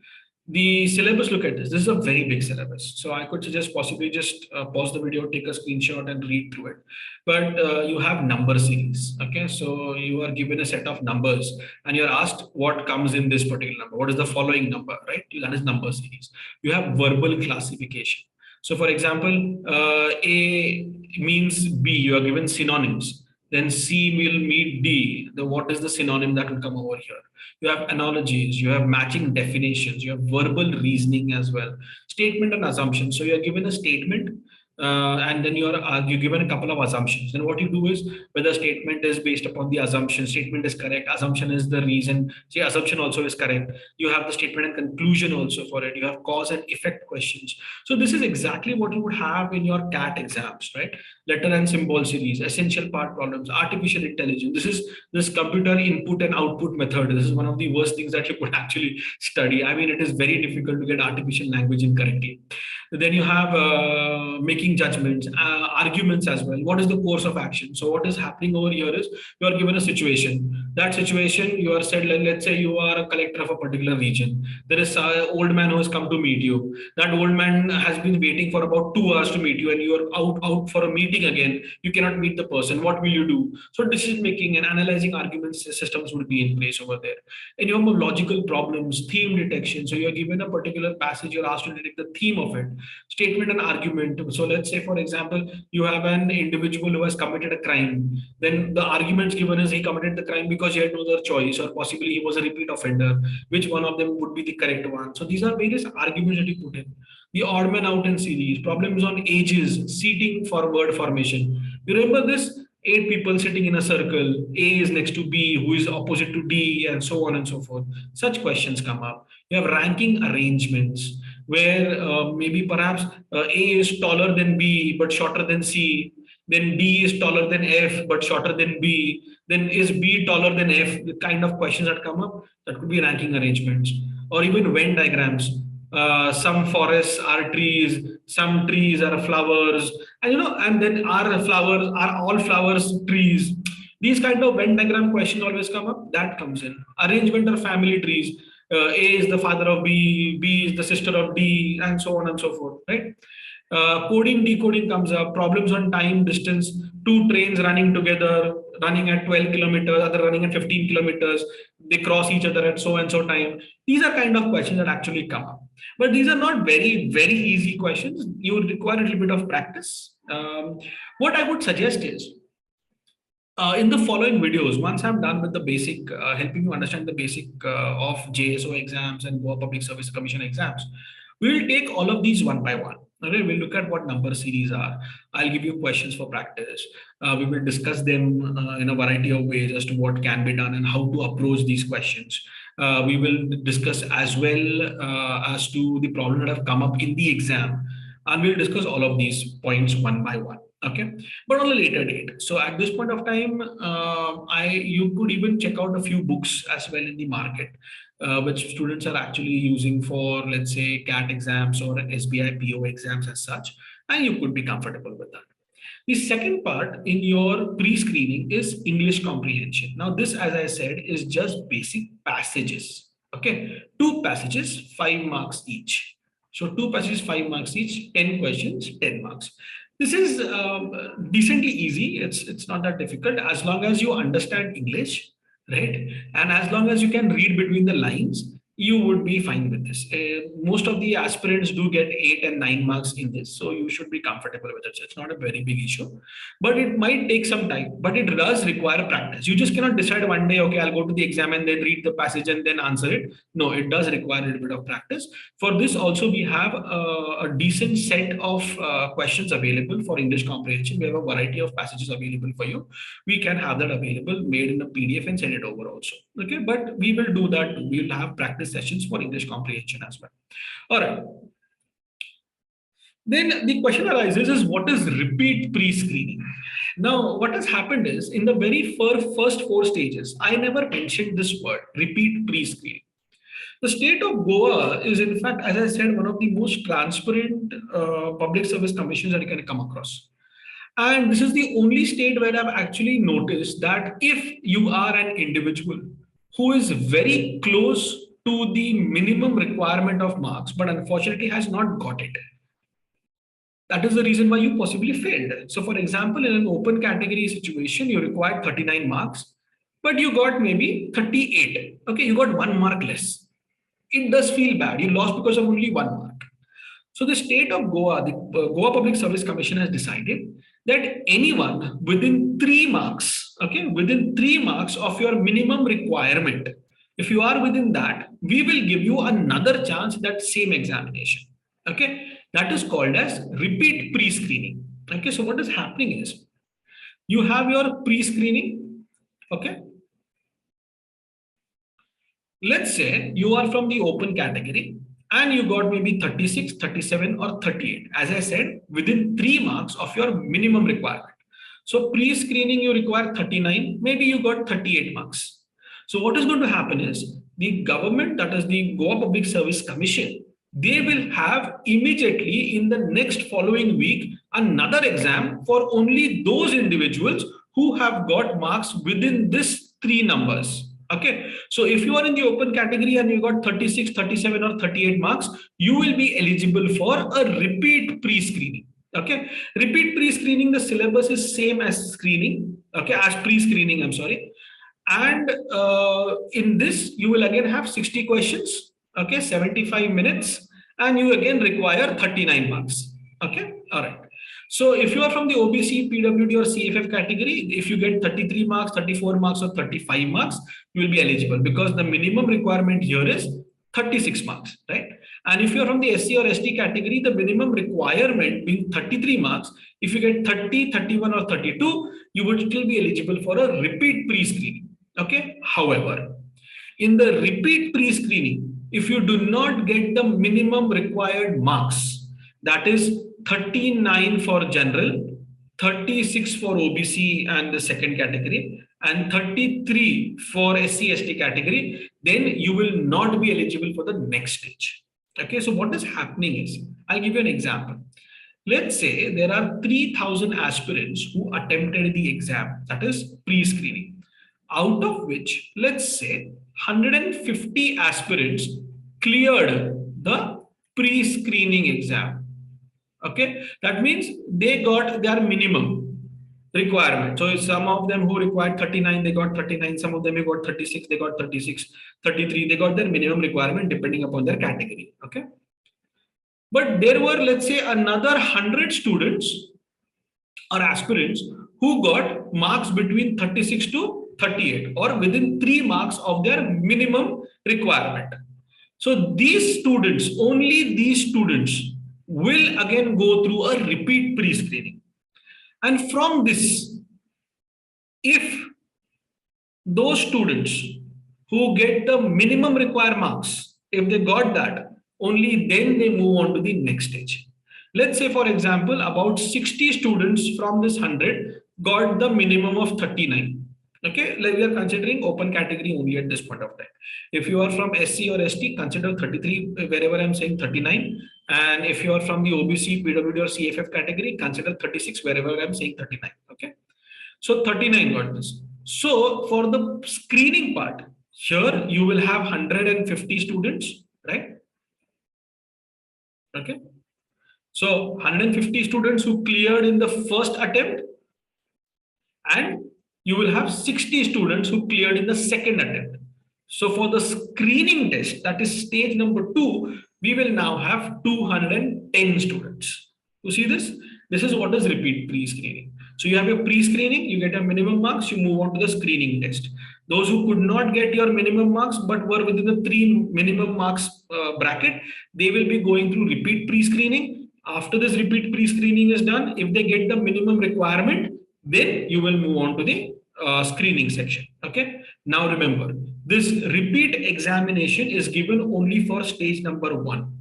The syllabus, look at this. This is a very big syllabus. So I could suggest possibly just pause the video, take a screenshot and read through it. But you have number series. Okay, so you are given a set of numbers and you're asked what comes in this particular number. What is the following number, right? That is number series. You have verbal classification. So for example, A means B, you are given synonyms. Then C will meet D. What is the synonym that will come over here? You have analogies, you have matching definitions, you have verbal reasoning as well. Statement and assumption. So you're given a statement and then you're given a couple of assumptions. Then what you do is, whether statement is based upon the assumption, statement is correct, assumption is the reason, say assumption also is correct. You have the statement and conclusion also for it. You have cause and effect questions. So this is exactly what you would have in your CAT exams, right? Letter and symbol series, essential part problems, artificial intelligence. This is this computer input and output method. This is one of the worst things that you could actually study. I mean, it is very difficult to get artificial language in correctly. Then you have making judgments, arguments as well. What is the course of action? So what is happening over here is you are given a situation. That situation, you are said, let's say you are a collector of a particular region. There is an old man who has come to meet you. That old man has been waiting for about 2 hours to meet you, and you are out for a meeting again. You cannot meet the person. What will you do? So decision making and analyzing arguments systems would be in place over there. And you have logical problems, theme detection. So you are given a particular passage, you're asked to detect the theme of it. Statement and argument. So let's say, for example, you have an individual who has committed a crime. Then the arguments given is he committed the crime because he had no other choice, or possibly he was a repeat offender. Which one of them would be the correct one? So these are various arguments that you put in. the odd man out in series, problems on ages, seating for word formation. You remember this? 8 people sitting in a circle, A is next to B, who is opposite to D, and so on and so forth. Such questions come up. You have ranking arrangements where maybe perhaps A is taller than B but shorter than C, then D is taller than F but shorter than B, then is B taller than F? The kind of questions that come up, that could be ranking arrangements, or even Venn diagrams. Some forests are trees, some trees are flowers, and and then are all flowers trees? These kind of Venn diagram questions always come up. That comes in. Arrangement of family trees. A is the father of B, B is the sister of D, and so on and so forth, right? Coding, decoding comes up. Problems on time, distance. Two trains running together, running at 12 kilometers, other running at 15 kilometers. They cross each other at so and so time. These are kind of questions that actually come up. But these are not very, very easy questions. You would require a little bit of practice. What I would suggest is, in the following videos, once I'm done with the basic, helping you understand the basic of JSO exams and Goa Public Service Commission exams, we will take all of these one by one. Okay, we'll look at what number series are. I'll give you questions for practice. We will discuss them in a variety of ways as to what can be done and how to approach these questions. We will discuss as well as to the problem that have come up in the exam, and we'll discuss all of these points one by one. Okay, but on a later date. So at this point of time, you could even check out a few books as well in the market, which students are actually using for, let's say, CAT exams or SBI PO exams as such, and you could be comfortable with that. The second part in your pre-screening is English comprehension. Now, this, as I said, is just basic passages. Okay, 2 passages, 5 marks each. So 2 passages, 5 marks each, 10 questions, 10 marks. This is decently easy. It's not that difficult as long as you understand English, right? And as long as you can read between the lines, you would be fine with this. Most of the aspirants do get 8 and 9 marks in this, so you should be comfortable with it. So it's not a very big issue, but it might take some time, but it does require practice. You just cannot decide one day, okay, I'll go to the exam and then read the passage and then answer it. No, it does require a little bit of practice. For this also, we have a decent set of questions available for English comprehension. We have a variety of passages available for you. We can have that available, made in a PDF and send it over also. Okay, but we will do that too. We'll have practice sessions for English comprehension as well. All right. Then the question arises is, what is repeat pre-screening? Now, what has happened is, in the very first 4 stages, I never mentioned this word, repeat pre-screening. The state of Goa is, in fact, as I said, one of the most transparent public service commissions that you can come across. And this is the only state where I've actually noticed that if you are an individual who is very close to the minimum requirement of marks, but unfortunately has not got it, that is the reason why you possibly failed. So for example, in an open category situation, you required 39 marks, but you got maybe 38. Okay, you got 1 mark less. It does feel bad. You lost because of only 1 mark. So the state of Goa, the Goa Public Service Commission has decided that anyone within 3 marks, okay, within 3 marks of your minimum requirement, if you are within that, we will give you another chance at that same examination. Okay, that is called as repeat pre-screening. Okay, so what is happening is, you have your pre-screening. Okay, let's say you are from the open category and you got maybe 36, 37 or 38. As I said, within 3 marks of your minimum requirement. So pre-screening you require 39, maybe you got 38 marks. So what is going to happen is, the government, that is the Goa Public Service Commission, they will have immediately in the next following week another exam for only those individuals who have got marks within this 3 numbers. Okay, so if you are in the open category and you got 36, 37 or 38 marks, you will be eligible for a repeat pre-screening. Okay, repeat pre-screening, the syllabus is same as screening, okay, as pre-screening, I'm sorry. And in this, you will again have 60 questions, okay, 75 minutes, and you again require 39 marks. Okay, all right. So if you are from the OBC, PWD or CFF category, if you get 33 marks, 34 marks or 35 marks, you will be eligible, because the minimum requirement here is 36 marks, right? And if you're from the SC or ST category, the minimum requirement being 33 marks, if you get 30, 31 or 32, you would still be eligible for a repeat pre-screening, okay? However, in the repeat pre-screening, if you do not get the minimum required marks, that is 39 for general, 36 for OBC and the second category, and 33 for SC ST category, then you will not be eligible for the next stage. Okay, so what is happening is, I'll give you an example. Let's say there are 3,000 aspirants who attempted the exam, that is pre-screening, out of which, let's say 150 aspirants cleared the pre-screening exam. Okay, that means they got their minimum requirement. So some of them who required 39, they got 39. Some of them who got 36, they got 36, 33, they got their minimum requirement depending upon their category. Okay. But there were, let's say, another 100 students or aspirants who got marks between 36 to 38 or within 3 marks of their minimum requirement. So these students, only these students will again go through a repeat pre-screening. And from this, if those students who get the minimum required marks, if they got that, only then they move on to the next stage. Let's say, for example, about 60 students from this 100 got the minimum of 39. Okay, like we are considering open category only at this point of time. If you are from SC or ST, consider 33, wherever I'm saying 39. And if you are from the OBC, PWD or CFF category, consider 36, wherever I'm saying 39. Okay, so 39 got this. So for the screening part, here you will have 150 students, right? Okay, so 150 students who cleared in the first attempt, and you will have 60 students who cleared in the second attempt. So for the screening test, that is stage number 2, we will now have 210 students. You see this? This is what is repeat pre-screening. So you have your pre-screening, you get your minimum marks, you move on to the screening test. Those who could not get your minimum marks but were within the 3 minimum marks bracket, they will be going through repeat pre-screening. After this repeat pre-screening is done, if they get the minimum requirement, then you will move on to the screening section. Okay. Now remember, this repeat examination is given only for stage number 1.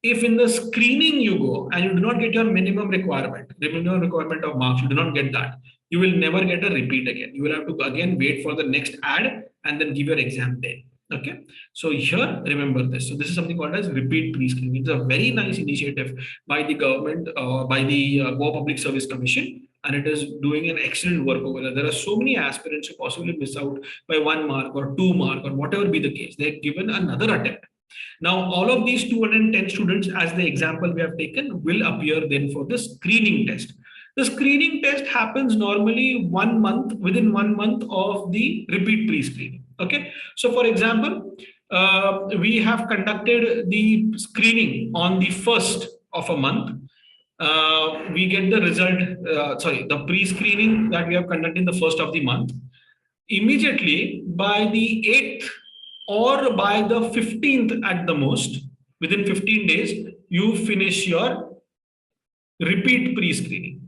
If in the screening you go and you do not get your minimum requirement, the minimum requirement of marks, you do not get that, you will never get a repeat again. You will have to again wait for the next ad and then give your exam then. Okay, so here remember this. So this is something called as repeat pre-screening. It's a very nice initiative by the government, by the Goa Public Service Commission, and it is doing an excellent work over there. There are so many aspirants who possibly miss out by 1 mark or 2 mark or whatever be the case. They're given another attempt. Now, all of these 210 students, as the example we have taken, will appear then for the screening test. The screening test happens normally 1 month, within 1 month of the repeat pre-screening. Okay, so for example, we have conducted the screening on the 1st of a month. We get the result, the pre-screening that we have conducted in the 1st of the month. Immediately by the 8th or by the 15th at the most, within 15 days, you finish your repeat pre-screening.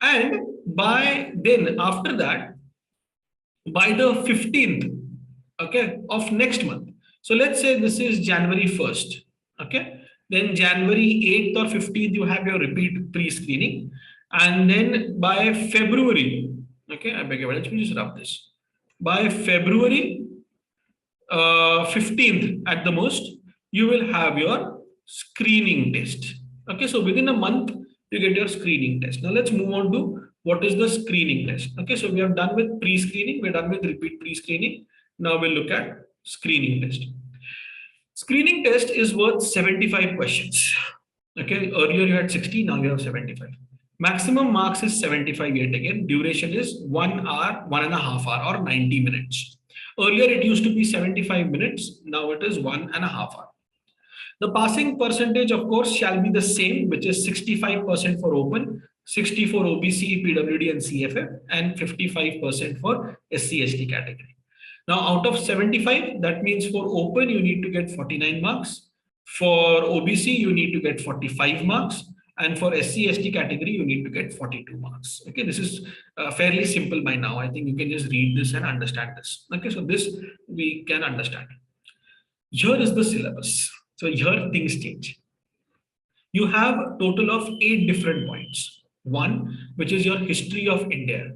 And by then, after that, by the 15th, okay, of next month. So let's say this is January 1st, okay. Then January 8th or 15th, you have your repeat pre-screening. And then by February, okay, I beg your pardon, let me just rub this. By February 15th at the most, you will have your screening test. Okay, so within a month, you get your screening test. Now let's move on to what is the screening test. Okay, so we have done with pre-screening, we're done with repeat pre-screening. Now we'll look at screening test. Screening test is worth 75 questions. Okay, earlier you had 60, now you have 75. Maximum marks is 75 yet again. Duration is 1 hour, 1.5 hour or 90 minutes. Earlier it used to be 75 minutes. Now it is 1.5 hour. The passing percentage, of course, shall be the same, which is 65% for open, 60 for OBC, PWD and CFF, and 55% for SC/ST category. Now, out of 75, that means for open, you need to get 49 marks. For OBC, you need to get 45 marks. And for SC/ST category, you need to get 42 marks. Okay, this is fairly simple by now. I think you can just read this and understand this. Okay, so this we can understand. Here is the syllabus. So here things change. You have a total of 8 different points. One, which is your history of India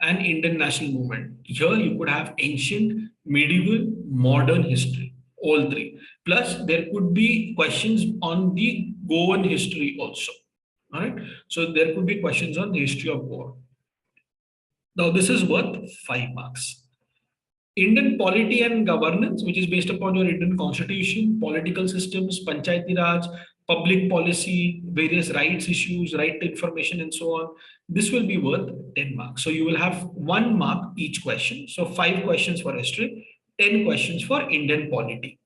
and Indian national movement. Here you could have ancient, medieval, modern history, all three. Plus, there could be questions on the Goan history also. All right. So there could be questions on the history of Goa. Now, this is worth 5 marks. Indian polity and governance, which is based upon your Indian constitution, political systems, panchayati raj, public policy, various rights issues, right to information, and so on. This will be worth 10 marks. So you will have 1 mark each question. So 5 questions for history, 10 questions for Indian polity.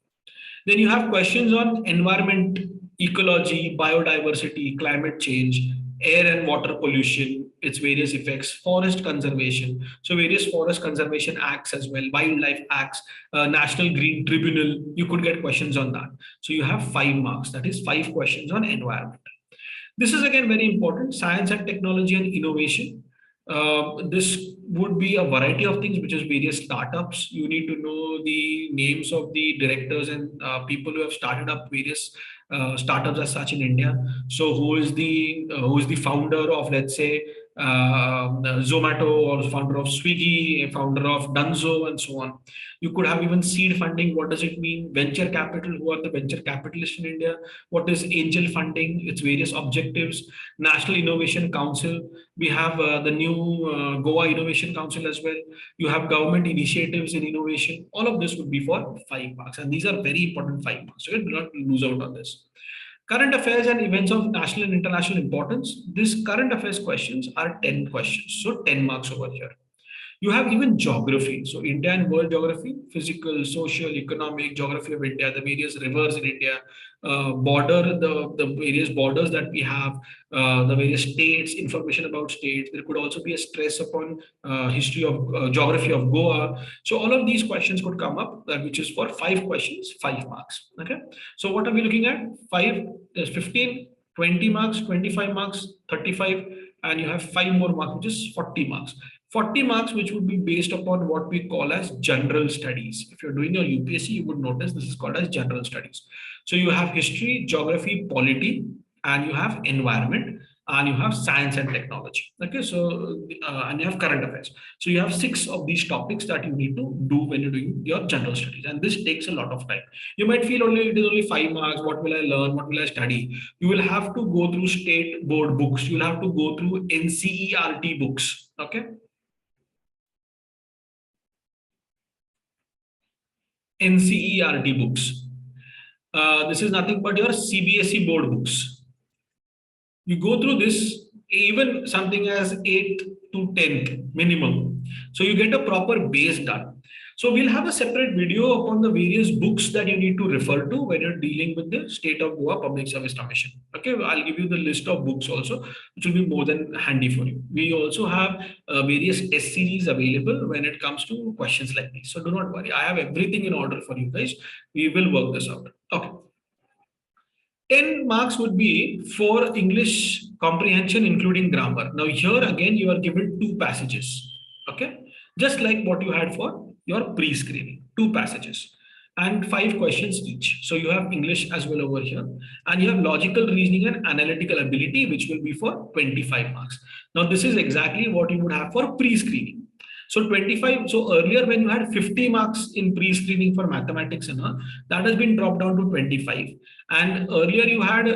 Then you have questions on environment, ecology, biodiversity, climate change, air and water pollution, its various effects, forest conservation. So various forest conservation acts as well, wildlife acts, National Green Tribunal, you could get questions on that. So you have 5 marks, that is 5 questions on environment. This is again very important, science and technology and innovation. This would be a variety of things, which is various startups. You need to know the names of the directors and people who have started up various startups as such in India. So who is the founder of, let's say, Zomato, or founder of Swiggy, founder of Dunzo, and so on. You could have even seed funding. What does it mean? Venture capital. Who are the venture capitalists in India? What is angel funding? Its various objectives. National Innovation Council. We have the new Goa Innovation Council as well. You have government initiatives in innovation. All of this would be for 5 marks, and these are very important 5 marks. So do not lose out on this. Current affairs and events of national and international importance. These current affairs questions are 10 questions. So 10 marks over here. You have even geography. So India and world geography, physical, social, economic, geography of India, the various rivers in India, the various borders that we have, the various states, information about states. There could also be a stress upon history of geography of Goa. So all of these questions could come up, which is for 5 questions, 5 marks. Okay. So what are we looking at? 5, there's 15, 20 marks, 25 marks, 35, and you have 5 more marks, which is 40 marks. 40 marks, which would be based upon what we call as general studies. If you're doing your UPSC, you would notice this is called as general studies. So you have history, geography, polity, and you have environment, and you have science and technology. Okay, so and you have current affairs. So you have 6 of these topics that you need to do when you're doing your general studies, and this takes a lot of time. You might feel it is only 5 marks. What will I learn? What will I study? You will have to go through state board books. You will have to go through NCERT books. Okay. NCERT books. This is nothing but your CBSE board books. You go through this, even something as 8th to 10th minimum. So you get a proper base done. So we'll have a separate video upon the various books that you need to refer to when you're dealing with the State of Goa Public Service Commission. Okay, I'll give you the list of books also, which will be more than handy for you. We also have various test series available when it comes to questions like these. So do not worry, I have everything in order for you guys. We will work this out. Okay. 10 marks would be for English comprehension, including grammar. Now here again, you are given 2 passages. Okay, just like what you had for your pre-screening, 2 passages and 5 questions each. So you have English as well over here, and you have logical reasoning and analytical ability, which will be for 25 marks. Now this is exactly what you would have for pre-screening. So 25, so earlier when you had 50 marks in pre-screening for mathematics and all, that has been dropped down to 25. And earlier you had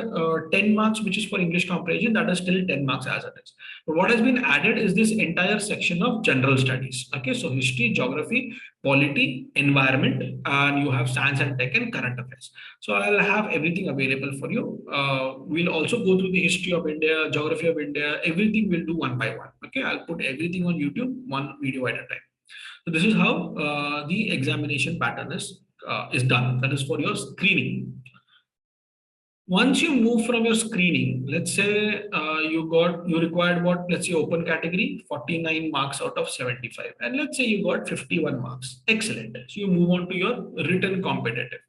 10 marks, which is for English comprehension, that is still 10 marks as it is. But what has been added is this entire section of general studies. Okay, so history, geography, polity, environment, and you have science and tech and current affairs. So I'll have everything available for you. We'll also go through the history of India, geography of India, everything we'll do one by one. Okay, I'll put everything on YouTube, one video at a time. So this is how the examination pattern is done. That is for your screening. Once you move from your screening, let's say you required what, let's say open category 49 marks out of 75, and let's say you got 51 marks. Excellent. So you move on to your written competitive.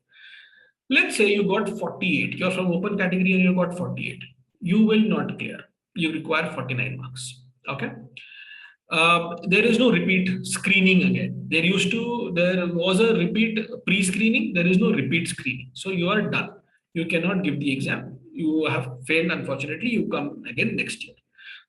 Let's say you got 48. You're from open category and you got 48. You will not clear. You require 49 marks. Okay. There is no repeat screening again. There was a repeat pre-screening. There is no repeat screening. So you are done. You cannot give the exam. You have failed, unfortunately. You come again next year.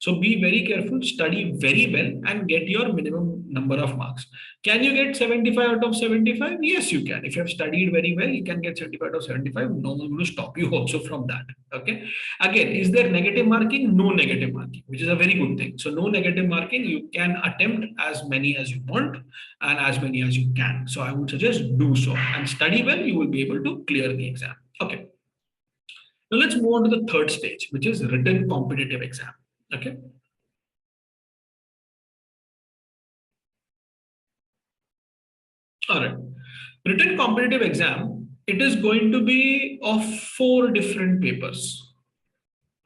So be very careful, study very well, and get your minimum number of marks. Can you get 75 out of 75? Yes, you can. If you have studied very well, you can get 75 out of 75. No one will stop you also from that. Okay. Again, is there negative marking? No negative marking, which is a very good thing. So no negative marking. You can attempt as many as you want and as many as you can. So I would suggest do so and study well. You will be able to clear the exam. Okay. Now let's move on to the third stage, which is written competitive exam. Okay. All right. Written competitive exam, it is going to be of 4 different papers.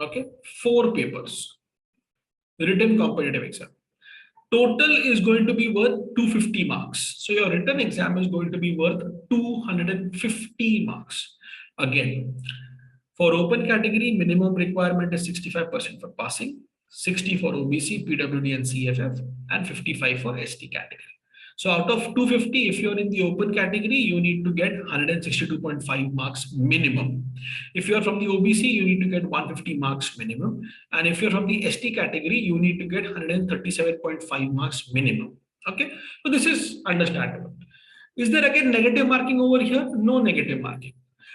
Okay. 4 papers. Written competitive exam. Total is going to be worth 250 marks. So your written exam is going to be worth 250 marks. Again, for open category, minimum requirement is 65% for passing, 60 for OBC, PWD and CFF, and 55 for ST category. So out of 250, if you're in the open category, you need to get 162.5 marks minimum. If you're from the OBC, you need to get 150 marks minimum. And if you're from the ST category, you need to get 137.5 marks minimum. Okay, so this is understandable. Is there again negative marking over here? No negative marking.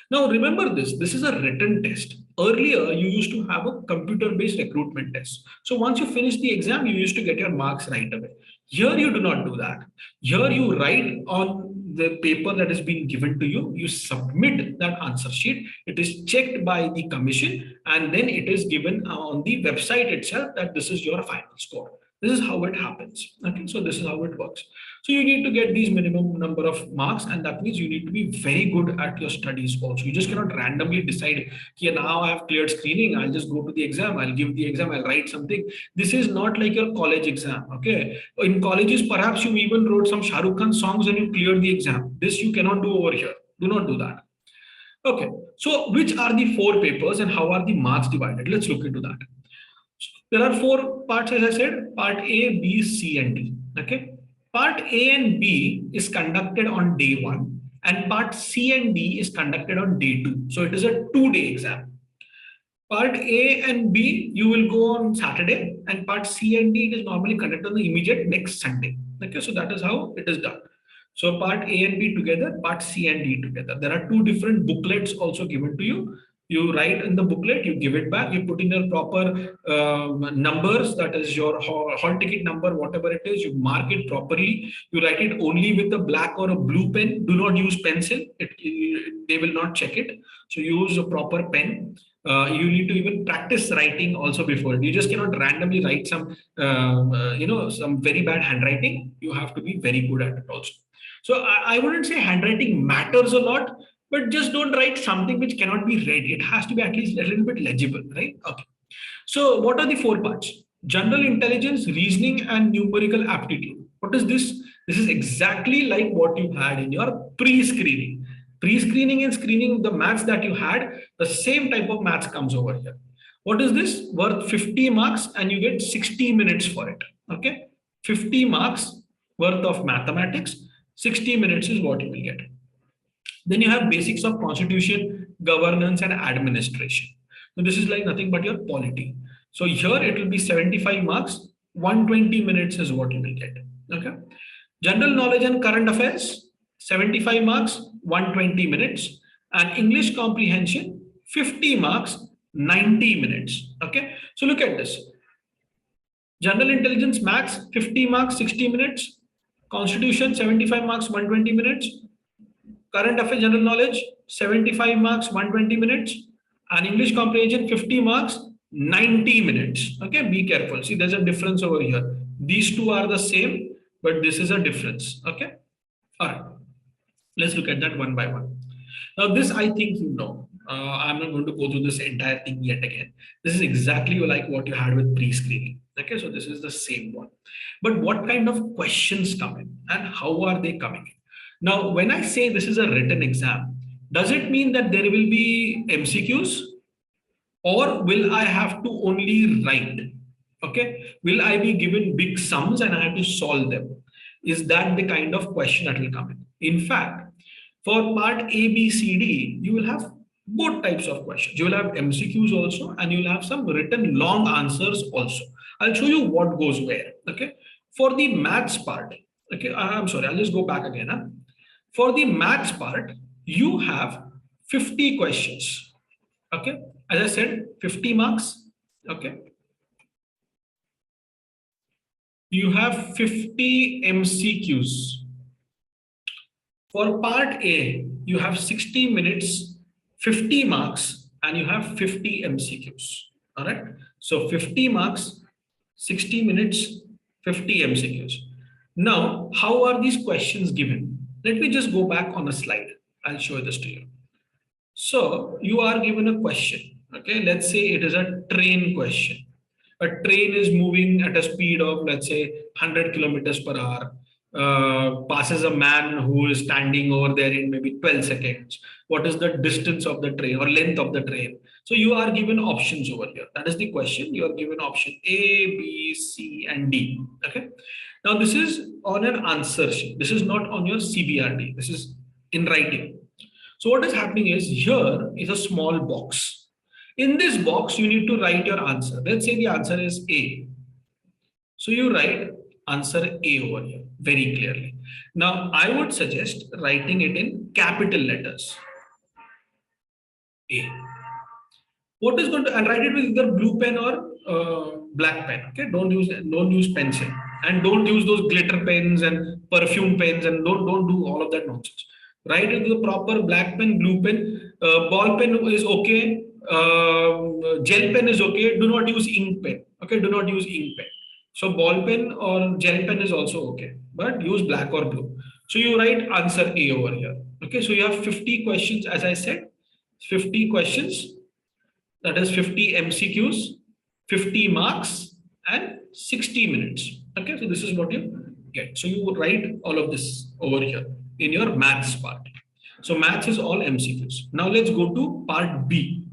Now remember this is a written test. Earlier, you used to have a computer-based recruitment test. So once you finish the exam, you used to get your marks right away. Here, you do not do that. Here, you write on the paper that is being given to you, you submit that answer sheet, it is checked by the commission, and then it is given on the website itself that this is your final score. This is how it happens. Okay, so this is how it works. So you need to get these minimum number of marks, and that means you need to be very good at your studies also. You just cannot randomly decide, here now I have cleared screening, I'll just go to the exam, I'll give the exam, I'll write something. This is not like your college exam. Okay, in colleges, perhaps you even wrote some Shah Rukh Khan songs and you cleared the exam. This you cannot do over here. Do not do that. Okay, so which are the 4 papers and how are the marks divided? Let's look into that. There are 4 parts, as I said, part A, B, C, and D. Okay. Part A and B is conducted on day 1, and part C and D is conducted on day 2. So it is a 2-day exam. Part A and B, you will go on Saturday, and part C and D, it is normally conducted on the immediate next Sunday. Okay, so that is how it is done. So part A and B together, part C and D together. There are 2 different booklets also given to you. You write in the booklet, you give it back, you put in your proper numbers, that is your hall ticket number, whatever it is, you mark it properly. You write it only with a black or a blue pen. Do not use pencil. They will not check it. So use a proper pen. You need to even practice writing also before. You just cannot randomly write some, some very bad handwriting. You have to be very good at it also. So I wouldn't say handwriting matters a lot, but just don't write something which cannot be read. It has to be at least a little bit legible, right? Okay. So what are the 4 parts? General intelligence, reasoning, and numerical aptitude. What is this? This is exactly like what you had in your pre-screening. Pre-screening and screening, the maths that you had, the same type of maths comes over here. What is this? Worth 50 marks and you get 60 minutes for it. Okay. 50 marks worth of mathematics, 60 minutes is what you will get. Then you have basics of constitution, governance, and administration. So this is like nothing but your polity. So here it will be 75 marks, 120 minutes is what you will get. Okay. General knowledge and current affairs, 75 marks, 120 minutes. And English comprehension, 50 marks, 90 minutes. Okay. So look at this. General intelligence max, 50 marks, 60 minutes. Constitution, 75 marks, 120 minutes. Current affairs general knowledge, 75 marks, 120 minutes. And English comprehension, 50 marks, 90 minutes. Okay, be careful. See, there's a difference over here. These 2 are the same, but this is a difference. Okay. All right. Let's look at that one by one. Now, this I think you know. I'm not going to go through this entire thing yet again. This is exactly like what you had with pre-screening. Okay, so this is the same one. But what kind of questions come in and how are they coming in? Now, when I say this is a written exam, does it mean that there will be MCQs or will I have to only write? Okay, will I be given big sums and I have to solve them? Is that the kind of question that will come in? In fact, for part A, B, C, D, you will have both types of questions. You will have MCQs also, and you will have some written long answers also. I'll show you what goes where. Okay. For the maths part, okay, I'm sorry, I'll just go back again. Huh? For the maths part, you have 50 questions. Okay. As I said, 50 marks. Okay. You have 50 MCQs. For part A, you have 60 minutes, 50 marks, and you have 50 MCQs. All right. So 50 marks, 60 minutes, 50 MCQs. Now, how are these questions given? Let me just go back on a slide. I'll show this to you. So you are given a question. Okay. Let's say it is a train question. A train is moving at a speed of, let's say, 100 kilometers per hour. Passes a man who is standing over there in maybe 12 seconds. What is the distance of the train or length of the train? So you are given options over here. That is the question. You are given option A, B, C, and D. Okay. Now this is on an answer sheet. This is not on your CBRD. This is in writing. So what is happening is here is a small box. In this box, you need to write your answer. Let's say the answer is A. So you write answer A over here very clearly. Now, I would suggest writing it in capital letters. A. What is going to, and write it with either blue pen or black pen. Okay, don't use pencil, and don't use those glitter pens and perfume pens, and don't do all of that nonsense. Write it with a proper black pen, blue pen, ball pen is okay. Gel pen is okay. Do not use ink pen. Okay, do not use ink pen. So ball pen or gel pen is also okay, but use black or blue. So you write answer A over here. Okay, so you have 50 questions, as I said, 50 questions. That is 50 MCQs, 50 marks, and 60 minutes. Okay, so this is what you get. So you would write all of this over here in your maths part. So maths is all MCQs. Now let's go to part B.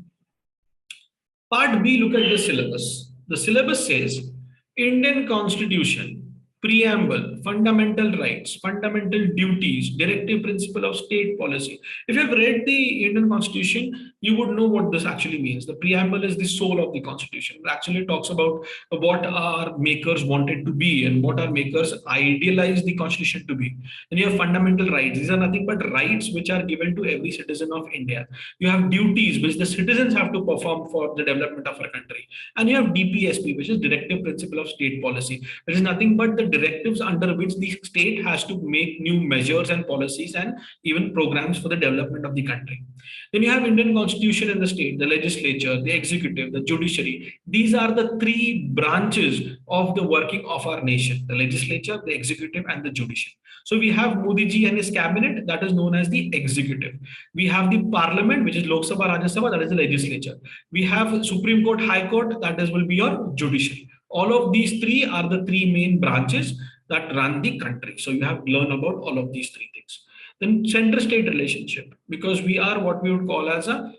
Part B, look at the syllabus. The syllabus says Indian Constitution, Preamble, Fundamental Rights, Fundamental Duties, Directive Principle of State Policy. If you have read the Indian Constitution, you would know what this actually means. The preamble is the soul of the Constitution. It actually talks about what our makers wanted to be and what our makers idealized the Constitution to be. Then you have fundamental rights. These are nothing but rights which are given to every citizen of India. You have duties which the citizens have to perform for the development of our country. And you have DPSP, which is Directive Principle of State Policy, which is nothing but the directives under which the state has to make new measures and policies and even programs for the development of the country. Then you have Indian Constitution and the state, the legislature, the executive, the judiciary. These are the three branches of the working of our nation: the legislature, the executive, and the judiciary. So we have Modi ji and his cabinet, that is known as the executive. We have the parliament, which is Lok Sabha, Rajya Sabha, that is the legislature. We have Supreme Court, High Court, that is will be your judiciary. All of these three are the three main branches that run the country. So you have to learn about all of these three things. Then center-state relationship, because we are what we would call as a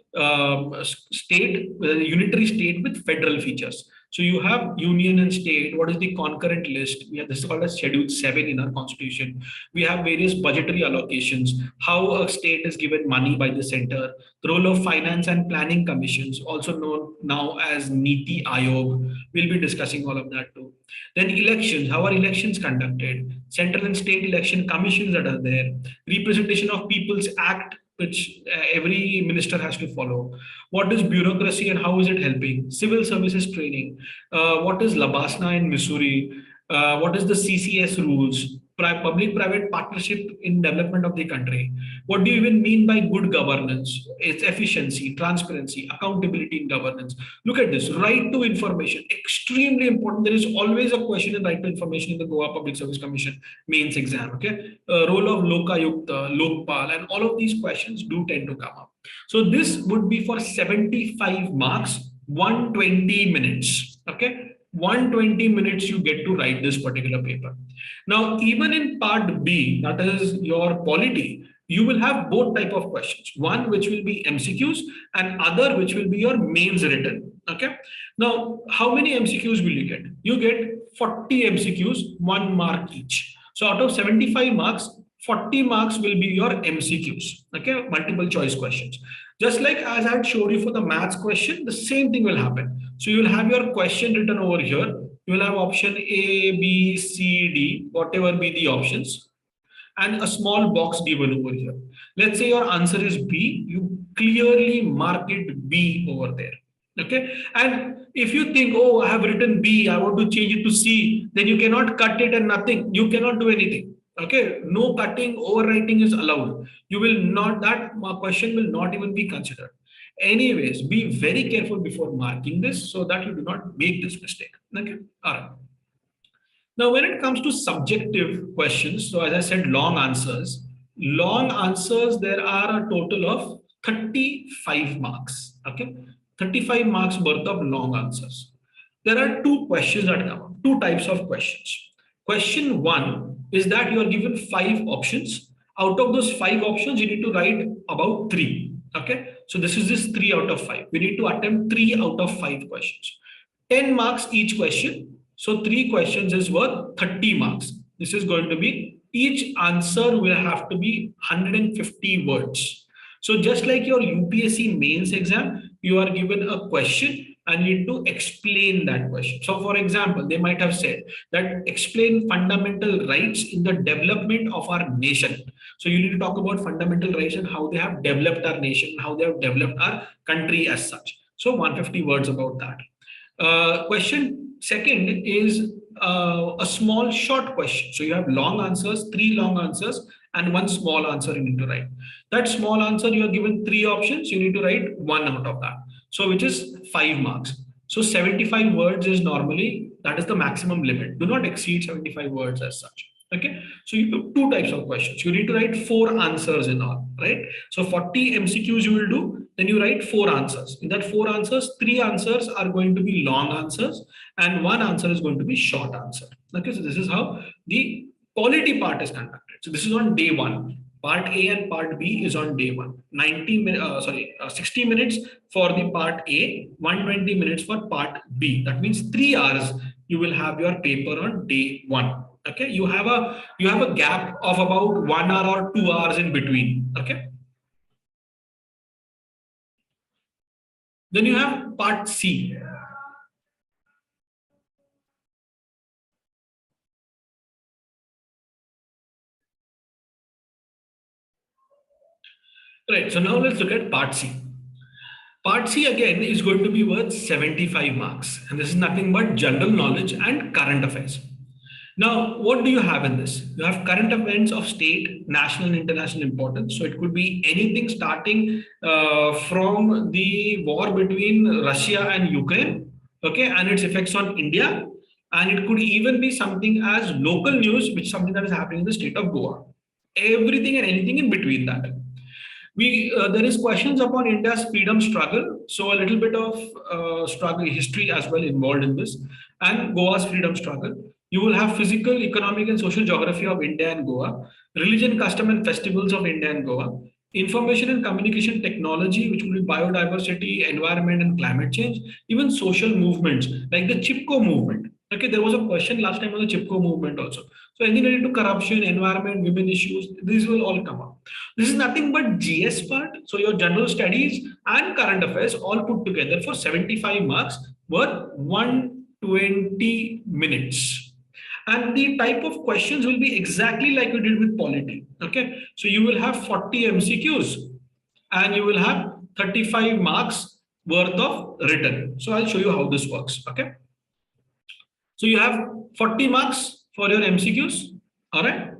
state, a unitary state with federal features. So you have union and state. What is the concurrent list? We have this is called as Schedule 7 in our constitution. We have various budgetary allocations, how a state is given money by the center, the role of finance and planning commissions, also known now as Niti Aayog. We'll be discussing all of that too. Then elections, how are elections conducted? Central and state election commissions that are there. Representation of People's Act, which every minister has to follow. What is bureaucracy and how is it helping? Civil services training. What is Labasna in Missouri? What is the CCS rules? Public-private partnership in development of the country. What do you even mean by good governance? It's efficiency, transparency, accountability in governance. Look at this, right to information, extremely important. There is always a question in right to information in the Goa Public Service Commission mains exam, okay? Role of Lokayukta, Lokpal, and all of these questions do tend to come up. So this would be for 75 marks, 120 minutes. Okay, 120 minutes you get to write this particular paper. Now, even in part B, that is your polity, you will have both type of questions. One which will be MCQs and other which will be your mains written. Okay. Now, how many MCQs will you get? You get 40 MCQs, 1 mark each. So out of 75 marks, 40 marks will be your MCQs, okay, multiple choice questions. Just like as I had showed you for the maths question, the same thing will happen. So you will have your question written over here. You will have option A, B, C, D, whatever be the options, and a small box given over here. Let's say your answer is B, you clearly mark it B over there. Okay, and if you think, oh, I have written B, I want to change it to C, then you cannot cut it and nothing. You cannot do anything. Okay, no cutting, overwriting is allowed. You will not, that question will not even be considered. Anyways, be very careful before marking this so that you do not make this mistake. Okay, all right. Now, when it comes to subjective questions, so as I said, long answers, there are a total of 35 marks. Okay, 35 marks worth of long answers. There are two questions that come up, two types of questions. Question one is that you are given 5 options. Out of those 5 options, you need to write about 3. Okay, so this is this 3 out of 5. We need to attempt 3 out of 5 questions. 10 marks each question. So 3 questions is worth 30 marks. This is going to be, each answer will have to be 150 words. So just like your UPSC mains exam, you are given a question and you need to explain that question. So for example, they might have said that explain fundamental rights in the development of our nation. So you need to talk about fundamental rights and how they have developed our nation, how they have developed our country as such. So 150 words about that. Question second is a small short question. So you have long answers, 3 long answers and 1 small answer you need to write. That small answer, you are given 3 options, you need to write 1 out of that. So which is 5 marks. So 75 words is normally, that is the maximum limit. Do not exceed 75 words as such. Okay, so you do 2 types of questions. You need to write 4 answers in all, right? So 40 MCQs you will do, then you write 4 answers. In that 4 answers, 3 answers are going to be long answers and 1 answer is going to be short answer. Okay, so this is how the polity part is conducted. So this is on day 1. Part A and part B is on day 1. 60 minutes for the part A, 120 minutes for part B. That means 3 hours you will have your paper on day 1. Okay, you have a gap of about 1 hour or 2 hours in between. Okay. Then you have part C. Right, so now let's look at part C. Part C again is going to be worth 75 marks, and this is nothing but general knowledge and current affairs. Now, what do you have in this? You have current events of state, national and international importance. So it could be anything starting from the war between Russia and Ukraine, okay, and its effects on India. And it could even be something as local news, which is something that is happening in the state of Goa. Everything and anything in between that. There is questions upon India's freedom struggle, so a little bit of struggle history as well involved in this, and Goa's freedom struggle. You will have physical, economic, and social geography of India and Goa, religion, custom, and festivals of India and Goa, information and communication technology, which will be biodiversity, environment, and climate change, even social movements like the Chipko movement. Okay, there was a question last time on the Chipko movement also. So anything related to corruption, environment, women issues, these will all come up. This is nothing but GS part. So your general studies and current affairs all put together for 75 marks worth 120 minutes. And the type of questions will be exactly like we did with polity. Okay, so you will have 40 MCQs and you will have 35 marks worth of written. So I'll show you how this works. Okay, so you have 40 marks for your MCQs. All right,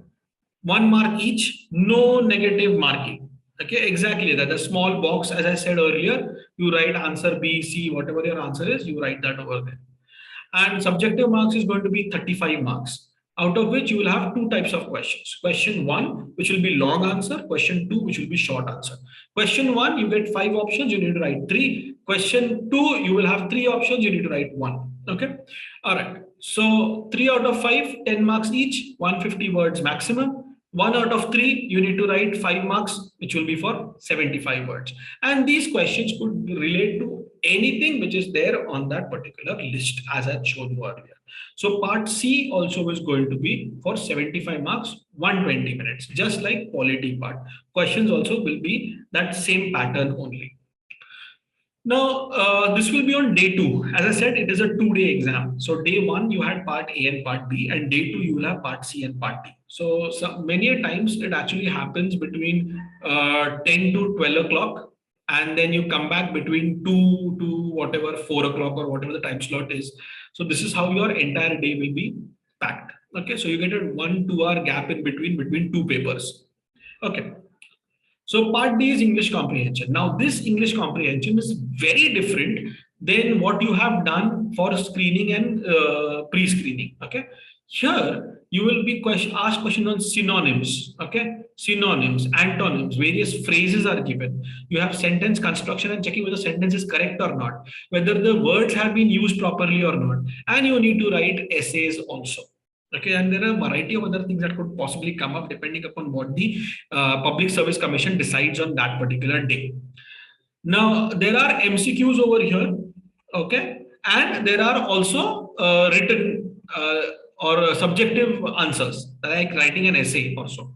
1 mark each, no negative marking. Okay, exactly that. The small box, as I said earlier, you write answer B, C, whatever your answer is, you write that over there. And subjective marks is going to be 35 marks, out of which you will have 2 types of questions. Question 1, which will be long answer. Question 2, which will be short answer. Question 1, you get 5 options, you need to write 3. Question 2, you will have 3 options, you need to write 1. Okay. All right. So 3 out of 5, 10 marks each, 150 words maximum. 1 out of 3, you need to write 5 marks, which will be for 75 words. And these questions could relate to anything which is there on that particular list, as I showed you earlier. So part C also is going to be for 75 marks, 120 minutes, just like polity part. Questions also will be that same pattern only. Now, this will be on day 2. As I said, it is a 2-day exam. So day 1, you had part A and part B, and day 2, you will have part C and part D. So many a times it actually happens between 10 to 12 o'clock, and then you come back between 2 to whatever, 4 o'clock or whatever the time slot is. So this is how your entire day will be packed. Okay, so you get a 1-2 hour gap in between 2 papers. Okay. So part D is English comprehension. Now this English comprehension is very different than what you have done for screening and pre-screening. Okay. Here you will be asked question on synonyms. Okay. Synonyms, antonyms, various phrases are given. You have sentence construction and checking whether the sentence is correct or not, whether the words have been used properly or not. And you need to write essays also. Okay, and there are a variety of other things that could possibly come up depending upon what the Public Service Commission decides on that particular day. Now, there are MCQs over here, okay, and there are also written or subjective answers, like writing an essay also.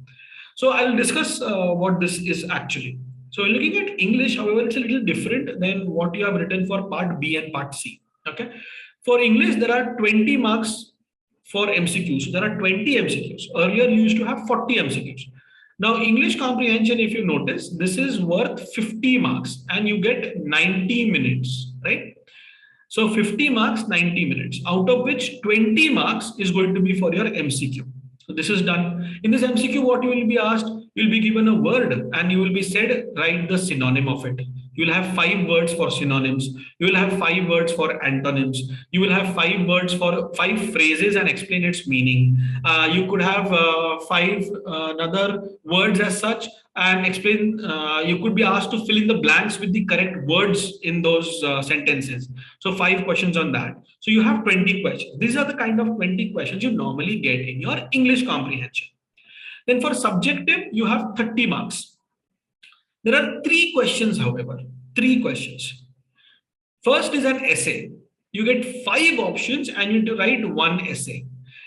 So I'll discuss what this is actually. So looking at English, however, it's a little different than what you have written for part B and part C. Okay, for English, there are 20 marks for MCQs. There are 20 MCQs. Earlier, you used to have 40 MCQs. Now, English comprehension, if you notice, this is worth 50 marks and you get 90 minutes, right? So 50 marks, 90 minutes, out of which 20 marks is going to be for your MCQ. So this is done. In this MCQ, what you will be asked, you'll be given a word and you will be said, write the synonym of it. You will have 5 words for synonyms. You will have 5 words for antonyms. You will have 5 words for 5 phrases and explain its meaning. You could have 5 other words as such and explain. You could be asked to fill in the blanks with the correct words in those sentences. So 5 questions on that. So you have 20 questions. These are the kind of 20 questions you normally get in your English comprehension. Then for subjective, you have 30 marks. There are 3 questions, however, 3 questions. First is an essay. You get 5 options and you need to write 1 essay.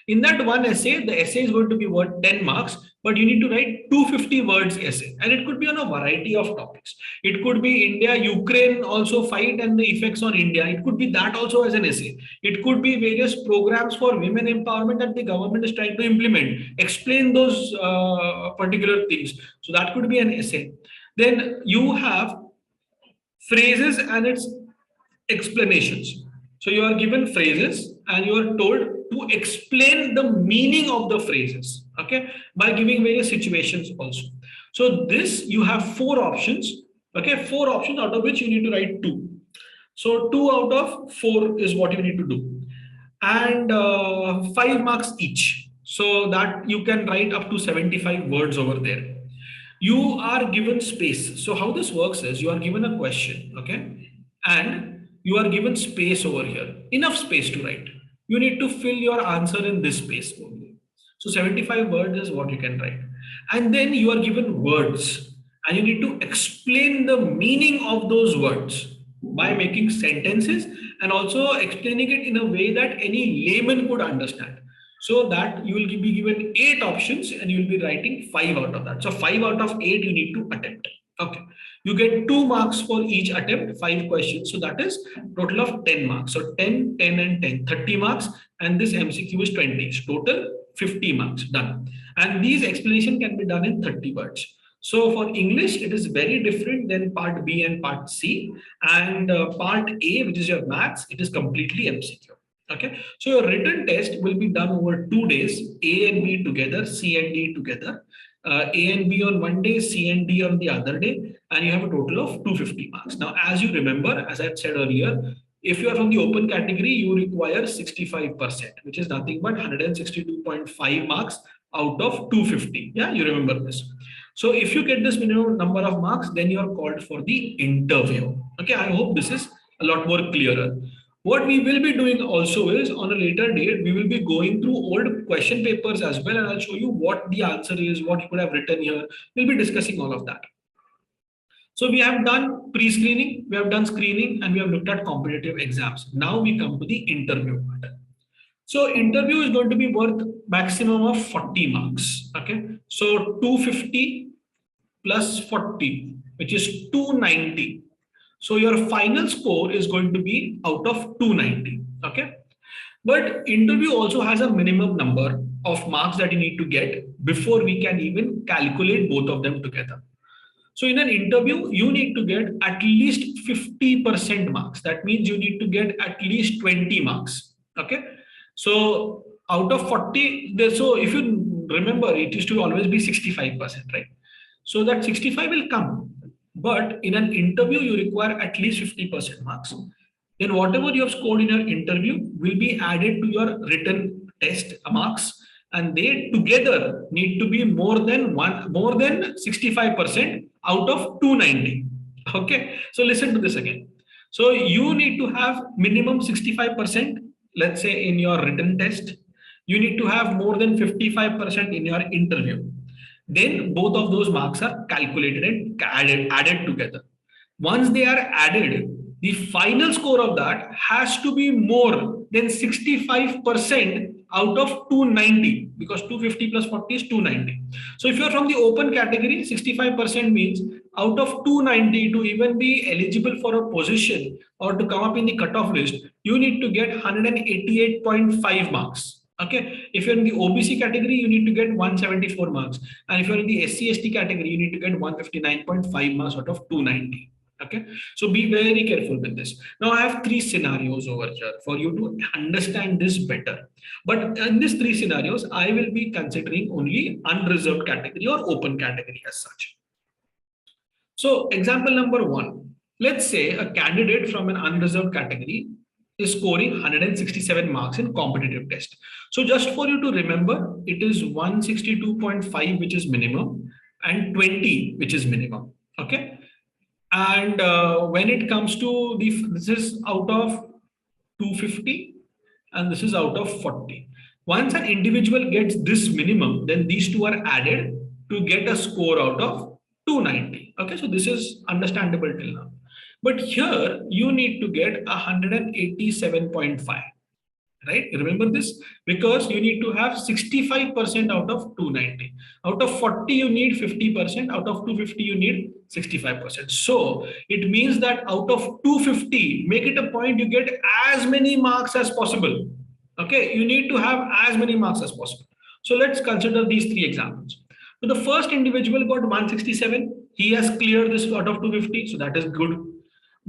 In that 1 essay, the essay is going to be worth 10 marks, but you need to write 250 words essay. And it could be on a variety of topics. It could be India, Ukraine also fight and the effects on India. It could be that also as an essay. It could be various programs for women empowerment that the government is trying to implement. Explain those particular things. So that could be an essay. Then you have phrases and its explanations. So you are given phrases and you are told to explain the meaning of the phrases, okay, by giving various situations also. So this you have 4 options, okay, 4 options out of which you need to write 2. So 2 out of 4 is what you need to do, and 5 marks each. So that you can write up to 75 words over there. You are given space. So how this works is you are given a question, okay, and you are given space over here, enough space to write. You need to fill your answer in this space only. So 75 words is what you can write. And then you are given words and you need to explain the meaning of those words by making sentences and also explaining it in a way that any layman could understand. So that you will be given 8 options and you will be writing 5 out of that. So 5 out of 8 you need to attempt. Okay. You get 2 marks for each attempt, 5 questions. So that is total of 10 marks. So 10, 10 and 10, 30 marks. And this MCQ is 20. So total 50 marks done. And these explanation can be done in 30 words. So for English, it is very different than part B and part C. And part A, which is your maths, it is completely MCQ. Okay, so your written test will be done over 2 days, A and B together, C and D together, A and B on one day, C and D on the other day, and you have a total of 250 marks. Now, as you remember, as I said earlier, if you are from the open category, you require 65%, which is nothing but 162.5 marks out of 250. Yeah, you remember this. So if you get this minimum number of marks, then you are called for the interview. Okay, I hope this is a lot more clearer. What we will be doing also is on a later date, we will be going through old question papers as well, and I'll show you what the answer is, what you could have written here. We'll be discussing all of that. So we have done pre-screening, we have done screening, and we have looked at competitive exams. Now we come to the interview part. So interview is going to be worth maximum of 40 marks. Okay, so 250 plus 40, which is 290. So your final score is going to be out of 290. Okay, but interview also has a minimum number of marks that you need to get before we can even calculate both of them together. So in an interview, you need to get at least 50% marks. That means you need to get at least 20 marks. Okay. So out of 40, so if you remember, it used to always be 65%, right? So that 65 will come. But in an interview, you require at least 50% marks. Then whatever you have scored in your interview will be added to your written test marks, and they together need to be more than 65% out of 290. Okay, so listen to this again. So you need to have minimum 65%, let's say, in your written test. You need to have more than 55% in your interview. Then both of those marks are calculated and added together. Once they are added, the final score of that has to be more than 65% out of 290, because 250 plus 40 is 290. So if you're from the open category, 65% means out of 290 to even be eligible for a position or to come up in the cutoff list, you need to get 188.5 marks. Okay, if you're in the OBC category, you need to get 174 marks, and if you're in the SC/ST category, you need to get 159.5 marks out of 290. Okay, so be very careful with this. Now I have three scenarios over here for you to understand this better. But in these three scenarios, I will be considering only unreserved category or open category as such. So example number one, let's say a candidate from an unreserved category is scoring 167 marks in competitive test. So just for you to remember, it is 162.5, which is minimum, and 20, which is minimum. Okay. And when it comes to this is out of 250 and this is out of 40. Once an individual gets this minimum, then these two are added to get a score out of 290. Okay, so this is understandable till now. But here you need to get 187.5. Right? Remember this, because you need to have 65% out of 290. Out of 40, you need 50%. Out of 250, you need 65%. So it means that out of 250, make it a point you get as many marks as possible. Okay, you need to have as many marks as possible. So let's consider these three examples. So the first individual got 167. He has cleared this out of 250. So that is good.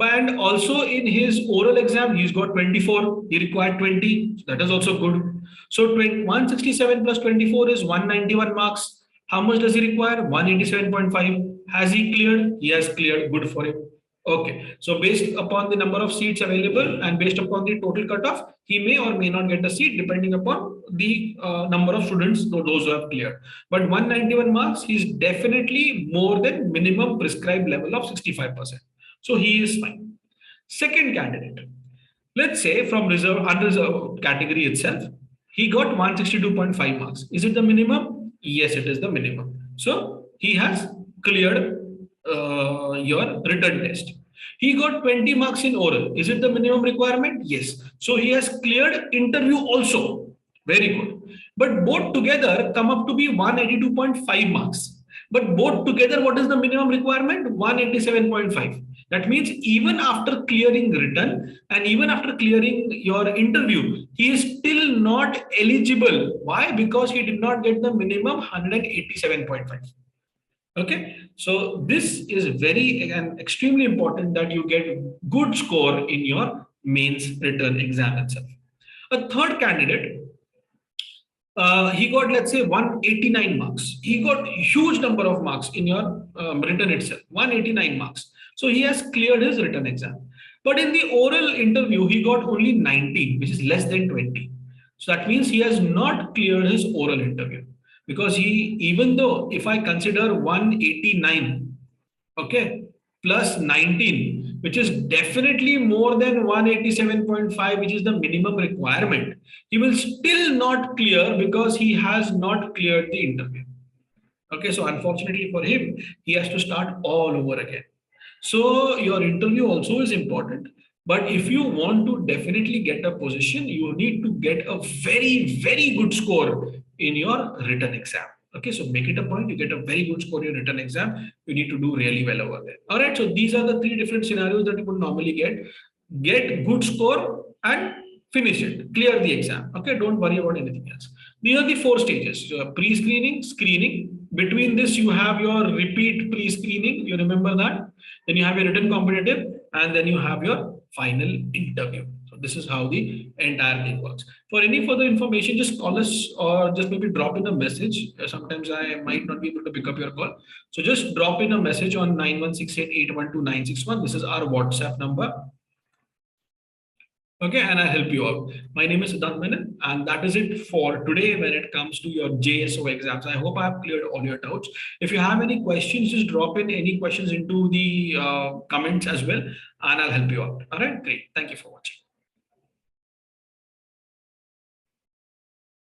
And also in his oral exam, he's got 24. He required 20. So that is also good. So 167 plus 24 is 191 marks. How much does he require? 187.5. Has he cleared? He has cleared. Good for him. Okay. So based upon the number of seats available and based upon the total cutoff, he may or may not get a seat depending upon the number of students, those who have cleared. But 191 marks, he's definitely more than minimum prescribed level of 65%. So he is fine. Second candidate, let's say from unreserved category itself, he got 162.5 marks. Is it the minimum? Yes, it is the minimum. So he has cleared your written test. He got 20 marks in oral. Is it the minimum requirement? Yes. So he has cleared interview also. Very good. But both together come up to be 182.5 marks. But both together, what is the minimum requirement? 187.5. That means even after clearing written and even after clearing your interview, he is still not eligible. Why? Because he did not get the minimum 187.5. Okay, so this is very and extremely important that you get good score in your mains written exam itself. A third candidate, he got, let's say, 189 marks. He got huge number of marks in your written itself, 189 marks. So he has cleared his written exam. But in the oral interview, he got only 19, which is less than 20. So that means he has not cleared his oral interview. because even though if I consider 189, okay, plus 19, which is definitely more than 187.5, which is the minimum requirement, he will still not clear because he has not cleared the interview. Okay, so unfortunately for him, he has to start all over again. So your interview also is important. But if you want to definitely get a position, you need to get a very, very good score in your written exam. Okay, so make it a point, you get a very good score in your written exam, you need to do really well over there. All right, so these are the three different scenarios that you would normally get. Get good score and finish it, clear the exam. Okay, don't worry about anything else. These are the four stages: pre-screening, screening. Between this, you have your repeat pre-screening. You remember that. Then you have your written competitive, and then you have your final interview. So this is how the entire thing works. For any further information, just call us or just maybe drop in a message. Sometimes I might not be able to pick up your call. So just drop in a message on 9168812961. This is our WhatsApp number. Okay, and I'll help you out. My name is Siddhant Menon, and that is it for today when it comes to your JSO exams. I hope I have cleared all your doubts. If you have any questions, just drop in any questions into the comments as well, and I'll help you out. All right, great. Thank you for watching.